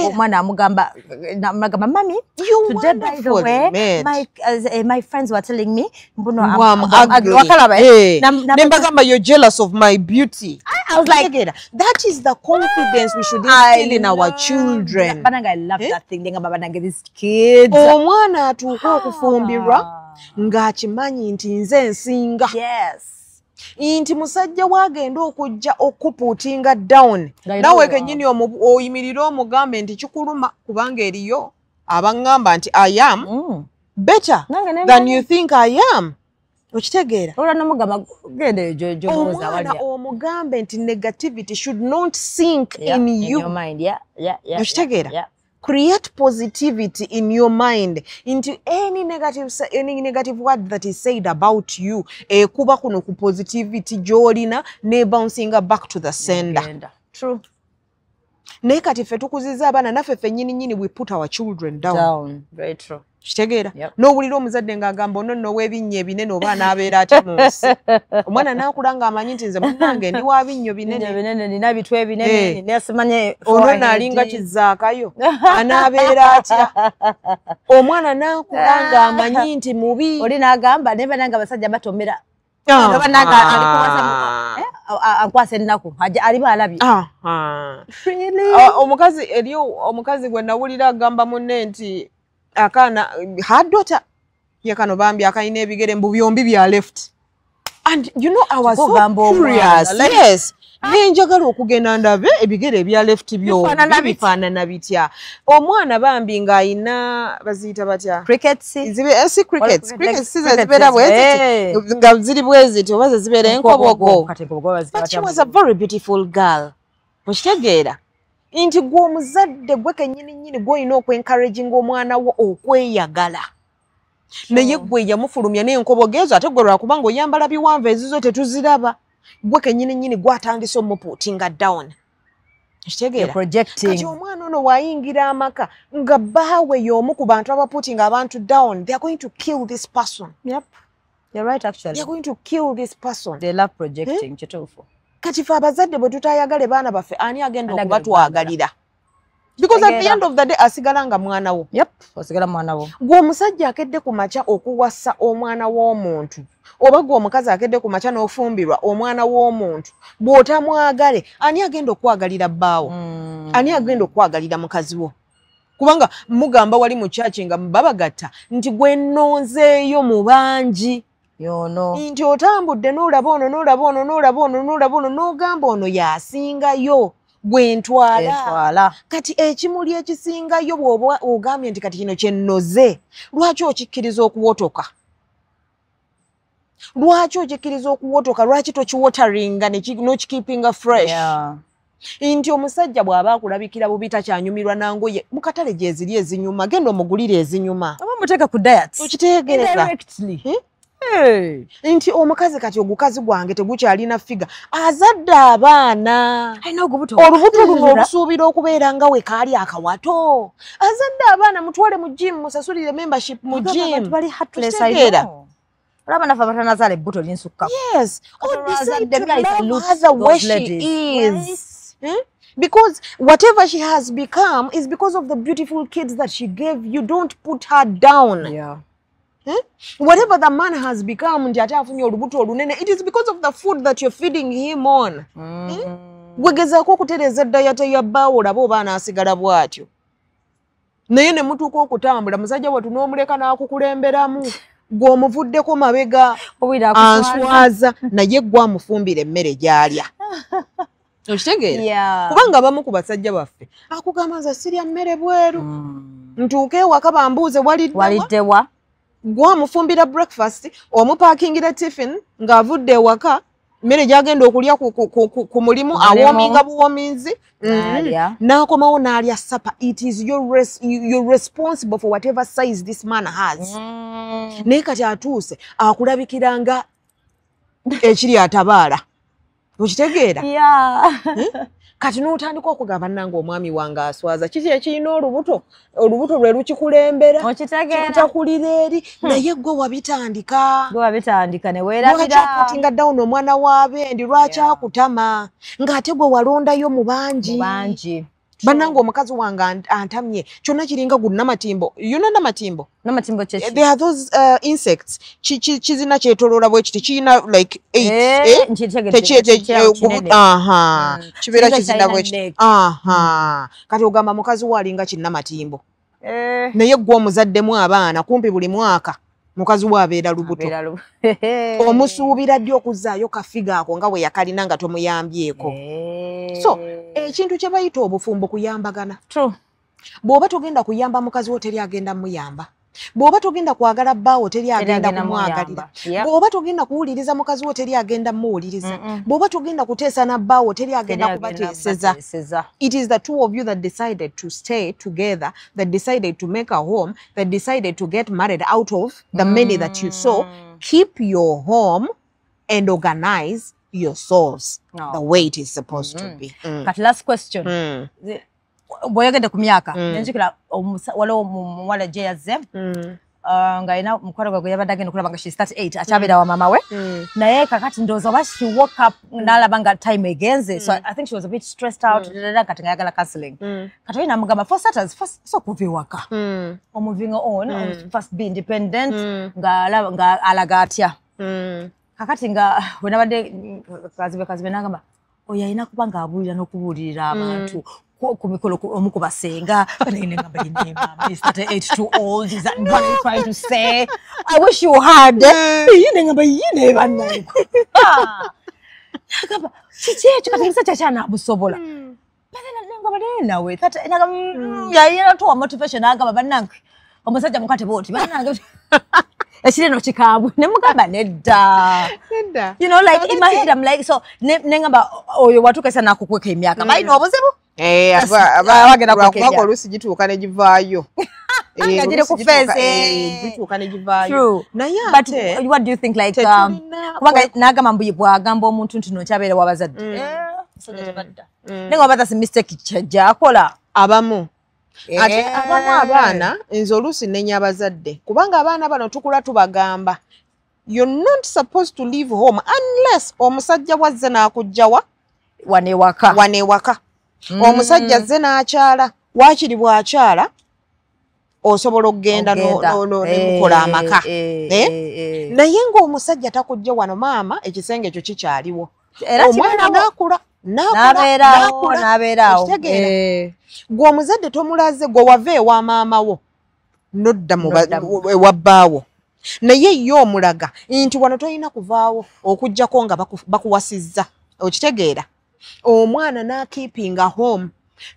omwana amugamba mami today by the way my friends were telling me I'm ugly. Nembagamba you're jealous of my beauty. I was like that is the confidence we should instill in our children. Bananga, I love that thing. Bananga, these kids. Omwana atuuka okufumbirwa ng'akimanyi nti nze nsinga. Yes. Inti musajja wagenda okujja okupuutinga down. Nawe kennyini oyimirira omugambe nti kikuluma kubanga eriyo abangamba nti I am better than you think I am. Okitegeera? Omwana omugambe nti negativity should not sink in you. In your mind, Okitegeera? Create positivity in your mind into any negative word that is said about you. Kuba kuno ku positivity jolina ne bouncing back to the sender. True. Ne kati ffe tukuziza abaana naffe ffennyini nyini we put our children down. Very true. Kitegeera? N'owulira omuzadde ng'agamba ono nno w'ebinnyo ebinene oba n'abeera atya mu nsi. Omwana n'akula ng'amanyi nti nze munnange ndi wa binnyo binene. Nina bitwe ebinene, nina simanye. Ono n'alinga kizaakayo. Anaabeera atya? Omwana n'akula ng'amanyi nti mubi. Oli n'agamba ne bananga abasajja batomera. Ankwasa ennaku aliba alabye. Omukazi eriyo omukazi gwe nawulira agamba munne nti akaana haddota yakano bambi akayina ebigere mbu byombi bya left. And you know I was so curious. Yes. Nenjagala okugenda ndabe ebigere ebya left byo bifaanana bitya. Omwana bambi ng'ayina baziyita batya? Crickets. Crickets zibeera bweziti nga ziri bweziti oba ze zibeera enkobogo. But she was a very beautiful girl. Okitegeera? Inti gwe omuzadde gwe kennyini nnyini gw'olina okwencouraging omwana wo okweyagala. Naye gwe yamufulumya n'enkobogo ezo ate gwe lwakubanga oyambala biwanvu ezizo tetuziraba. Gwe kennyini nnyini gwatandise omupuutinga down. Kitegeera? Kati omwana ono wayingira amaka nga bbaawe y'omu ku bantu abapuutinga abantu down. They are going to kill this person. Yep. You're right actually. They are going to kill this person. They love projecting. Kituufu. Kati fe abazadde bwe tutayagale baana baffe ani agenda okubatwagalira? Because at the end of the day asigala nga mwana wo. Yep, asigala mwana wo. Gwe omusajja akedde ku makya okuwasa omwana w'omuntu oba gwe omukazi akedde ku makya n'ofumbirwa omwana w'omuntu bw'otamwagale ani agenda okwagalira bbaawo? Ani agenda okwagalira mukazi wo? Kubanga mugamba wali mu church nga babagatta nti gwe nnonzeeyo mu bangi. Yono. Nti otambudde n'olaba ono n'ogamba ono yasingayo gwe ntwala. Kati ekimuli ekisingayo bw'oba ogambye nti kati kino kye nnoze lwaki okikkiriza okuwotoka? Lwaki tokiwotaringa n'okikeepinga fresh? Nti omusajja bw'aba akulabikira bubi takyanyumirwa nangoye mu katale gye ziri ezinyuma genda omugulire ezinyuma. Oba muteeka ku diet. Okitegeereza? Nti omukazi kati ogukazi gwange tegukyalina figa azadde abaana. Olubuto luno olusuubira okubeera nga we kaali akawato. Azadde abaana mutwale mu gym musasulire membership mu gym. Olaba nafe abatanazaala ebbuto linsukka. Yes. Or decide to love her the way she is. Because whatever she has become is because of the beautiful kids that she gave you. Don't put her down. Yeah. Whatever the man has become, it is because of the food that you're feeding him on. Wegezaako okutereeza dayata ya bbaawo olaba oba anaasigala bw'atyo. Naye ne mutuuka okutambula musajja wattu n'omuleka n'akukulemberamu. Gw'omuvuddeko mabega answaza naye gwamufumbira emmere gy'alya. Okitegeera? Kubanga abamu ku basajja baffe akugamba nze sirya mmere bweru. Ntuuke ewaka bambuuze waliddewa? Gwamufumbira breakfast omupaakingira tiffin ng'avudde ewaka mmere gy'agenda okulya ku mulimu awoominga buwoominzi n'akomawo n'alya supper. It is you're responsible for whatever size this man has. Naye kati atuuse akulabikira nga ekiri atabaala. Okitegeera? Kati n'otandika okugamba nange omwami wange aswaza kiki ekirina olubuto lwe lukikulembera kitakulira eri naye gwe wabitandika ne weerabira lwaki akutinga down omwana w'abendi lwaki akutama ng'ate gwe walondayo mu bangi. Bannange omukazi wange antamye kyonna kiringa gunnamatimbo. Namatimbo kyeki? There are those insects kizina kyetoloola bwe kiti kiyina like 8 kibeera kizina bwe kiti. Kati ogamba mukazi wo alinga kinnamatimbo. Naye gwe omuzaddemu abaana kumpi buli mwaka mukazi we abeera lubuto omusuubira ddi okuzaayo kafiga ako nga bwe yakalina nga tomuyambyeko so ekintu kye bayita obufumbo kuyambagana bw'oba togenda kuyamba mukazi wo teri agenda muyamba bw'oba togenda kwagala bbaawo teri agenda kumwagalira bw'oba togenda kuwuliriza mukazi wo teri agenda muwuliriza bw'oba togenda kuteesa na bbaawo teri agenda kubateeseza. It is the two of you that decided to stay together, that decided to make a home, that decided to get married out of the many that you saw. Keep your home and organize your souls the way it is supposed to be. But last question. Boyagenda ku myaka nenjikira waliwo muwala je yazze nga ina mukwano gwe yabadde agenda kulaba nga she's 38 akyabera wa mama we naye kakati ndowooza oba she woke up n'alaba nga time egenze so I think she was a bit stressed out kati ngayagala counseling kati oyo namugamba for starters first okuva ewaka moving on first be independent nga alaga atya kakati nga wenabadde kazibe nagamba oyo alina kuba ng'abuulira n'okubuulirira abantu ku mikolo omu ku basenga banengamba yine mama is 38 too old, is that what I'm trying to say? I wish you had yine ngamba yine banaye ngamba chichecho katimisa chachana busobola ngamba nawe that yayina to motivation ngamba banange omusajja mukate boti banange Ashile no chikabu nemugamba nedda you know like in my head I'm like so nengamba oyo watuka sana kukweka emyaka bayi no obuzibu abagenda kwako olusi gituuka ne givaayo ngajire ku face gituuka ne givaayo naye but what do you think like kubanga nagamba mbuye bwagamba omuntu ntino kyabeera wabazadde nenga wabazadde mistake kyakola abamu ate abaana nze oluusi nenya abazadde kubanga abaana bano tukula tubagamba you're not supposed to leave home unless omusajja wazze n'akujjawa wanewaka omusajja azze n'akyala waakiri bw'akyala osobola okugenda nemukola amaka naye ng'omusajja takujja wano maama ekisenge ekyo kikyaliwo omwana n'akula n'abeerawo gwe omuzadde tomulaze gwe wava ewa maama wo nodda ewa bbaawo naye ye omulaga nti wano tolina kuvaawo okuggyako nga bakuwasizza okitegeera omwana n'akeepinga home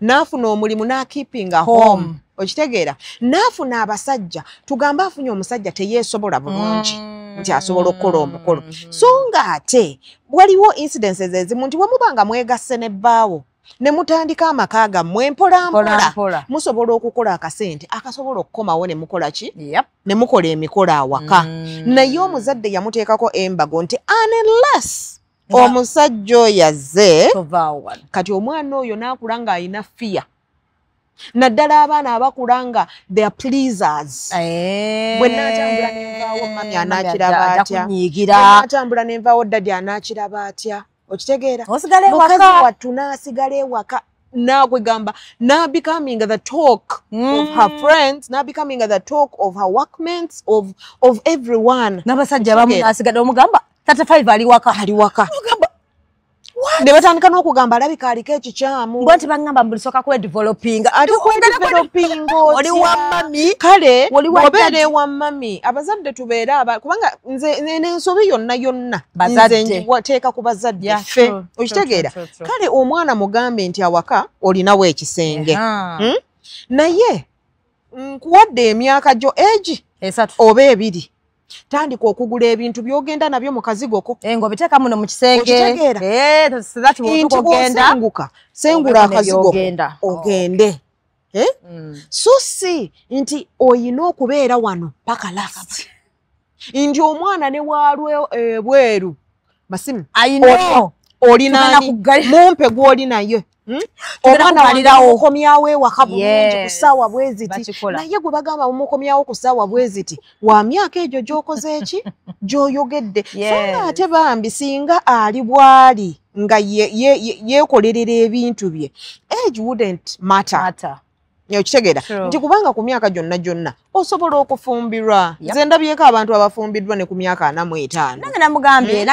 n'afuna omulimu n'akeepinga home okitegeera n'afuna abasajja tugambe afunye omusajja teyeesobola bulungi nti asobola okukola omukolo so nga ate waliwo incidences ezimu nti wemubanga mwegasse ne bbaawo ne mutandika amaka gammwe mpolampola musobola okukola akasente akasobola okukomawo ne mukola ki ne mukola emikolo awaka naye omuzadde yamuteekako embago nti unless omusajja oyo azze kati omwana oyo n'akula ng'alina fiya naddala abaana abakula nga they are pleasers bwe naatambula nenvaawo mami anaakiraba atya bwe naatambula nenvaawo ddadi anaakiraba atya okitegeera mukazi wattu n'asigala ewaka nakwegamba becoming the talk of her friends becoming the talk of her workmates of everyone n'abasajja abamu n'asigala omugamba 35 ali waka ne batandika n'okugamba alabika aliko ekikyamu bwe nti bagamba mbulisooka kwedevelopinga ate oli wa mami kale obeera ewa mami abazadde tubeera kubanga nze n'ensobi yonna nze ngiwateeka ku bazadde ffe okitegeera kale omwana mugambe nti awaka olinawo ekisenge naye nkuwadde emyaka gyo egi oba ebiri tandika okugula ebintu byogenda nabyo mu kazigoko ng'obiteeka muno mu kisenge nti bw'osenguka sengula akazigoko ogende so si nti oyina okubeera wano paka last nti omwana ne waalwe bweru masimu olinaani mumpe gw'olinayo omwana walirawo ewaka bulungi ku ssaawa bwe ziti naye gwe bagamba mumukomyawo ku ssaawa bwe ziti wa myaka egyo gy'okoze eki gy'oyogedde so nga ate bambi singa ali bw'ali nga yeekolerera ebintu bye age wouldn't matter Okitegeera nti kubanga ku myaka gyonna osobola okufumbirwa. Nze ndabyeko abantu abafumbiddwa ne ku myaka 45. Nange namugambye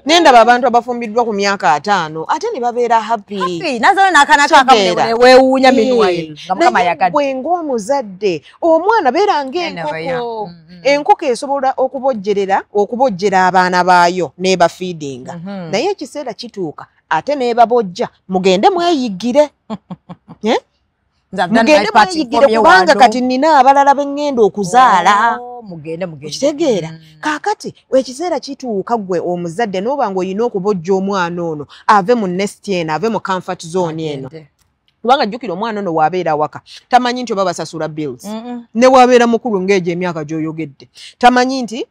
nendaba abantu abafumbiddwa ku myaka 5 ate ne babeera happy. Nazo nakana kakamule weewuunya minwa yo nga mukama yagadde. Gwe ng'omuzadde omwana beera ng'enkoko. Enkoko esobola okubojjera abaana baayo n'eba feedinga. Naye ekiseera kituuka ate n'ebabojja mugende mweyigire. Mugende mweyigire kubanga kati nina abalala bengenda okuzaala. Mugende. Kitegeera kaakati ekiseera kituuka gwe omuzadde n'oba ng'olina okubojja omwana ono ave mu nest eno ave mu comfort zone eno. Kubanga jjukira omwana ono waabeera waka tamanyi nti oba basasula bills. Ne waabeera mukulu ng'egyo emyaka gy'oyogedde tamanyi nti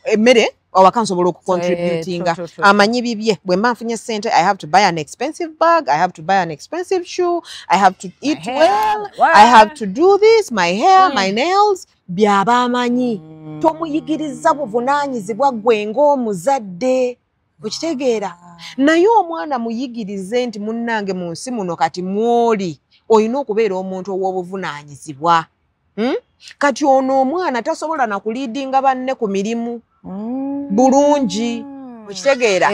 emmere awaka nsobola okucontributinga. Amanyi bibye bwe mba nfunye ssente I have to buy an expensive bag, I have to buy an expensive shoe, I have to eat well, I have to do this, my hair, my nails. Byaba amanyi tomuyigiriza buvunaanyizibwa gwe ng'omuzadde. Okitegeera naye omwana muyigirize nti munnange mu nsi muno kati mwoli olina okubeera omuntu ow'obuvunaanyizibwa. Kati ono omwana tasobola na kuliidinga banne ku mirimu bulungi. Okitegeera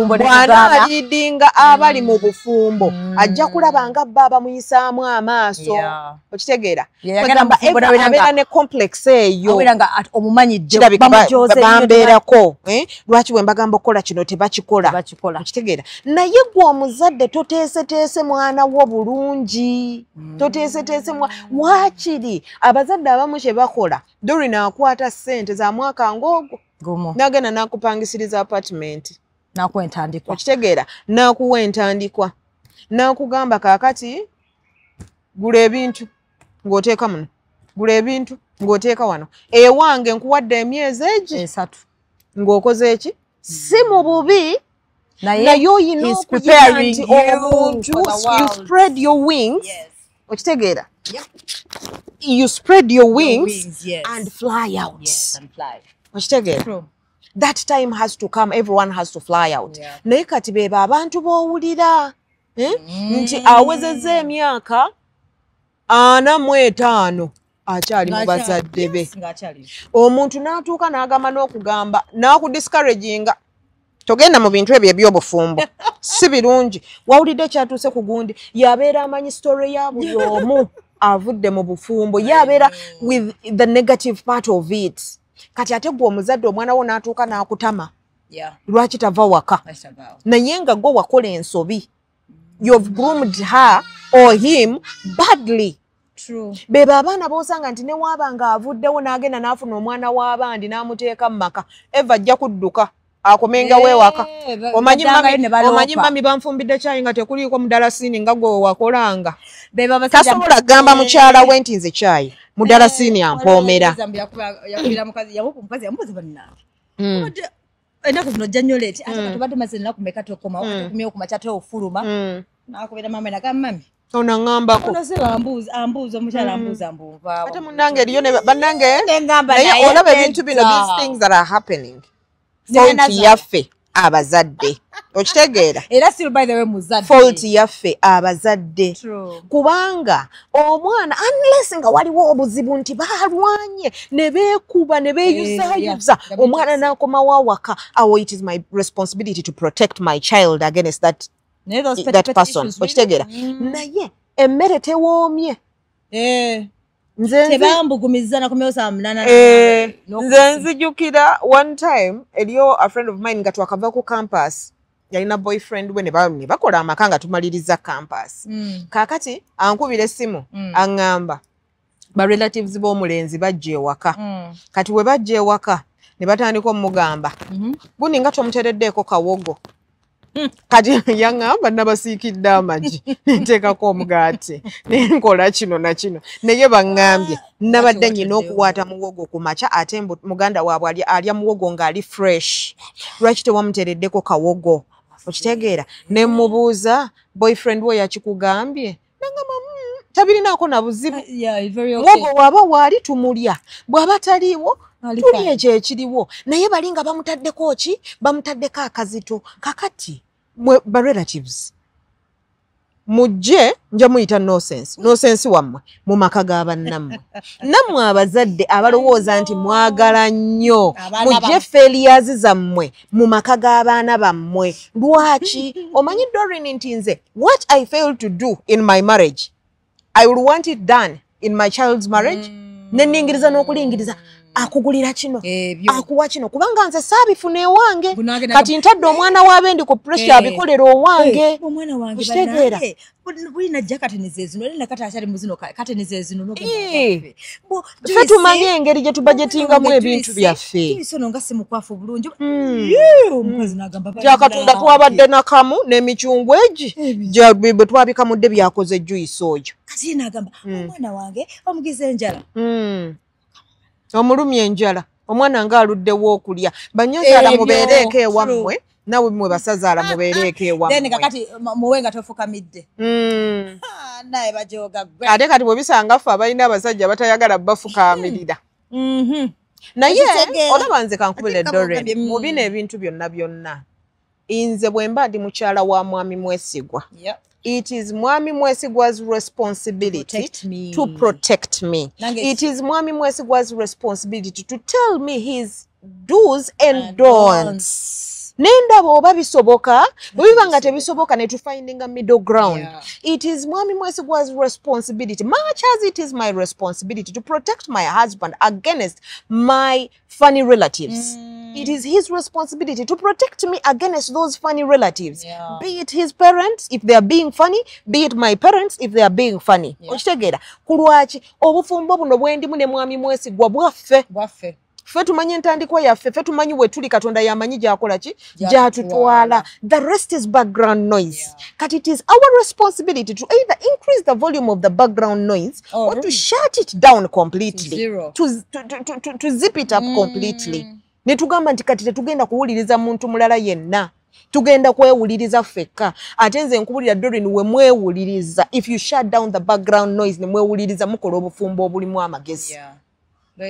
bwana aliidinga abali mu bufumbo ajja kulaba nga bba bamuyisaamu amaaso. Okitegeera abeera ne complex eyo bambeerako. Lwaki bwe mbagamba okukola kino tebakikola. Okitegeera naye gwe omuzadde toteeseteese mwana wo bulungi. Toteeseteese waakiri abazadde abamu kye bakola Dori naakwata ssente za mwaka ng'ogwo nagenda nakupangisiriza apartment nakuwa entandikwa. Okitegeera nakuwa entandikwa nakugamba kaakati gula ebintu ng'oteeka muno gula ebintu ng'oteeka wano ewange nkuwadde emyezi egi 3 ng'okoze eki si mu bubi naye oyina okuyiga nti omuntu you spread your wings. Okitegeera you spread your wings and fly out. Okitegeera that time has to come, everyone has to fly out. Naye kati beeba abantu b'owulira nti awezezza emyaka 45 akyali mu bazadde be. Omuntu n'atuuka n'agamba n'okugamba n'akudiscouraginga togenda mu bintu ebyo eby'obufumbo si birungi. Wawulidde kyatuuse ku gundi yabeera amanyi story ya buli omu avudde mu bufumbo yabeera with the negative part of it. Kati ate gwe omuzadde omwana wo n'atuuka n'akutama lwaki tava waka naye nga gwe wakola ensobi. You've groomed her or him badly. Beeba abaana b'osanga nti ne waaba ng'avuddewo n'agenda n'afuna omwana w'abandi n'amuteeka mu maka eva ajja kudduka akomenga weewaka. Omanyi mami banfumbidde kyayi nga tekuliiko mudalasini nga gwe wakolanga. Tasobola gamba mukyala we nti nze kyayi mudalasini ampoomera. Ennaku zino ojja nnyo leeti ate katubadde maze ennaku meka tokoma okumya okumakya ofuluma nakubera mama nagamba mami onangambako ambuuza omukyala ambuuza mbuva ate munnange eriyo bannange naye olaba ebintu bino these things that are happening fault yaffe abazadde. Okitegeera era still by the way muzadde fault yaffe abazadde kubanga omwana unless nga waliwo obuzibu nti balwanye ne beekuba ne beeyuzayuza omwana n'akomawo awaka it is my responsibility to protect my child against that person. Okitegeera naye emmere tewoomye tebambugumiza nakomyosa munana nze nzijukira one time eriyo a friend of mine nga twakava ku campus yalina boyfriend we ne bakola amaka nga tumaliriza campus. Kaakati ankubira essimu aŋŋamba ba relatives b'omulenzi bajja ewaka. Kati we bajja ewaka ne batandika omugamba gundi nga tomutereddeeko kawogo. Kati yaŋŋamba nabasiikidde amagi nteekako omugaati nenkola kino na kino naye baŋŋambye nabadde nyina okuwaata muwogo ku makya ate muganda waabwe alya muwogo ng'ali fresh lwaki tewamutereddeko kawogo. Okitegeera ne mubuuza boyfriend we yakikugambye nangamba tabirinaako na buzibu muwogo waaba waali tumulya bw'aba taliiwo tuli ekyo ekiriwo naye bali nga bamutaddeko ki bamutaddeko akazito. Kakati ba relatives mujje nja muyita nonsense wammwe mu maka g'abannammwe nammwe abazadde abalowooza nti mwagala nnyo mujje failures zammwe mu maka g'abaana bammwe lwaki omanyi Doreen nti nze what I failed to do in my marriage I will want it done in my child's marriage neningiriza n'okulingiriza akugulira kino akuwa kino kubanga nze saabifuna ewange kati ntadde omwana w'abendi ku pressure abikolera owange omwana wange kitegeera bulina jakateneze zino lina kata akyali muzino kateneze zino no ffe tumanyi engeri gye tubajetingamu ebintu byaffe bisono nga simukwafu bulungi omukazi n'agamba gyakatonda twabadde nakamu n'emicungwa egi bwe twabikamudde byakoze juice oyo kati n'agamba omwana wange omugize enjala omulumya enjala omwana ng'aluddewo okulya banyazaala mubeereeko ewammwe nawe mwe basazaala mubeereeko ewammwe kakati muwe nga tofukamidde naye bajoga gwe ate kati bwe bisanga ffe abalina abasajja batayagala bafukaamirira naye olaba nze kankubire Doreen mu bino ebintu byonna nze bwe mba ndi mukyala wa mwami mwesigwa it is Mwami Mwesigwa's responsibility to protect me. It is Mwami Mwesigwa's responsibility to tell me his do's and don'ts. Nendaba oba bisoboka, bwibanga tebisoboka ne tu finding a middle ground. It is Mwami Mwesigwa's responsibility, much as it is my responsibility to protect my husband against my funny relatives. It is his responsibility to protect me against those funny relatives. Be it his parents, if they are being funny, be it my parents, if they are being funny. Okitegeera kulwaki obufumbo buno bwendimu ne Mwami Mwesigwa bwaffe. Ffe tumanyi entandikwa yaffe, ffe tumanyi we tuli Katonda yamanyi gy'akola ki gy'atutwala. The rest is background noise. Kati it is our responsibility to either increase the volume of the background noise or to shut it down completely. To zip it up completely. Ne tugamba nti kati tetugenda kuwuliriza muntu mulala yenna. Tugenda kwewuliriza ffekka. Ate nze nkubulira Doreen we mwewuliriza. If you shut down the background noise ne mwewuliriza mukola obufumbo obulimu amagezi.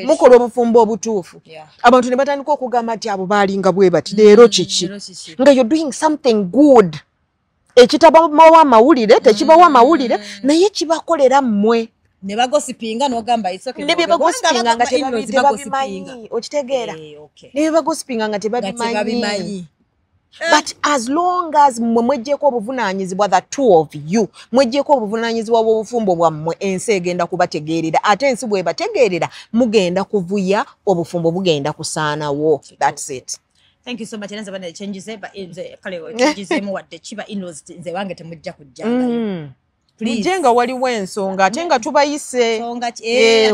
Mukola obufumbo obutuufu. Abantu ne batandika okugamba nti abo baalinga bwe bati leero kiki nga you're doing something good ekitabawa amawulire tekibawa amawulire naye kibakolera mmwe ne bagosipinga n'ogamba isoke ne bagosipinga nga tebabimanyi okitegeera ne bagosipinga nga tebabimanyi. But as long as mwejjeko obuvunaanyizibwa the two of you mwejjeko obuvunaanyizibwa bw'obufumbo bwammwe ensi egenda kubategeerera ate ensi bwe bategeerera mugenda kuvuya obufumbo bugenda kusaanawo. That's it. Thank you so much. Nenza bana changes but kale changes mu wadde kiba inlaws nze wange temujja kujjanga. Mujenga waliwo ensonga ate nga tubayise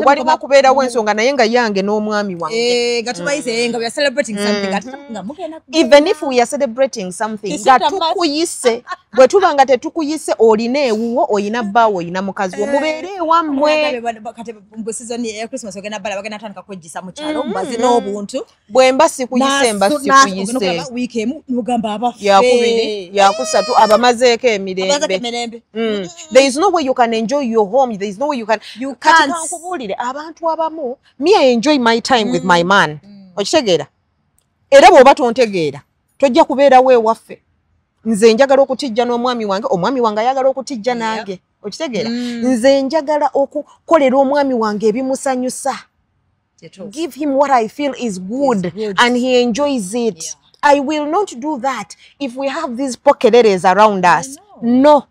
waliwo kubeerawo ensonga naye nga yange n'omwami wange nga tubayise nga we are celebrating something even if we are celebrating something nga tukuyise bwe tuba nga tetukuyise olina ewuwo oyina bbaawo oyina mukazi wo mubeere ewammwe kati mu season ya Christmas ogenda bala bagenda tandika kwejjisa mu kyalo mbazi n'obuntu bwe mba sikuyise mba sikuyise week emu mugamba abafe yakubiri yakusatu abamazeeko emirembe. There is no way you can enjoy your home. There is no way you can't. Abantu abamu, me I enjoy my time with my man. Okitegeera. Era bw'oba tontegeera, tojja kubeera we waffe. Nze njagala okutijja n'omwami wange, omwami wange ayagala okutijja nange. Okitegeera. Nze njagala okukolera omwami wange ebimusanyusa. Give him what I feel is good and he enjoys it. I will not do that if we have these pocket areas around us. No.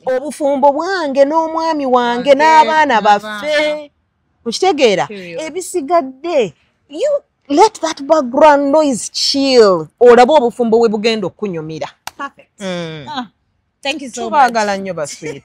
Obufumbo bwange n'omwami wange n'abaana baffe okitegeera ebisigadde you let that background noise chill olaba obufumbo we bugenda okunyumira. Perfect. Thank you so much. Tubaagala nnyo basweet.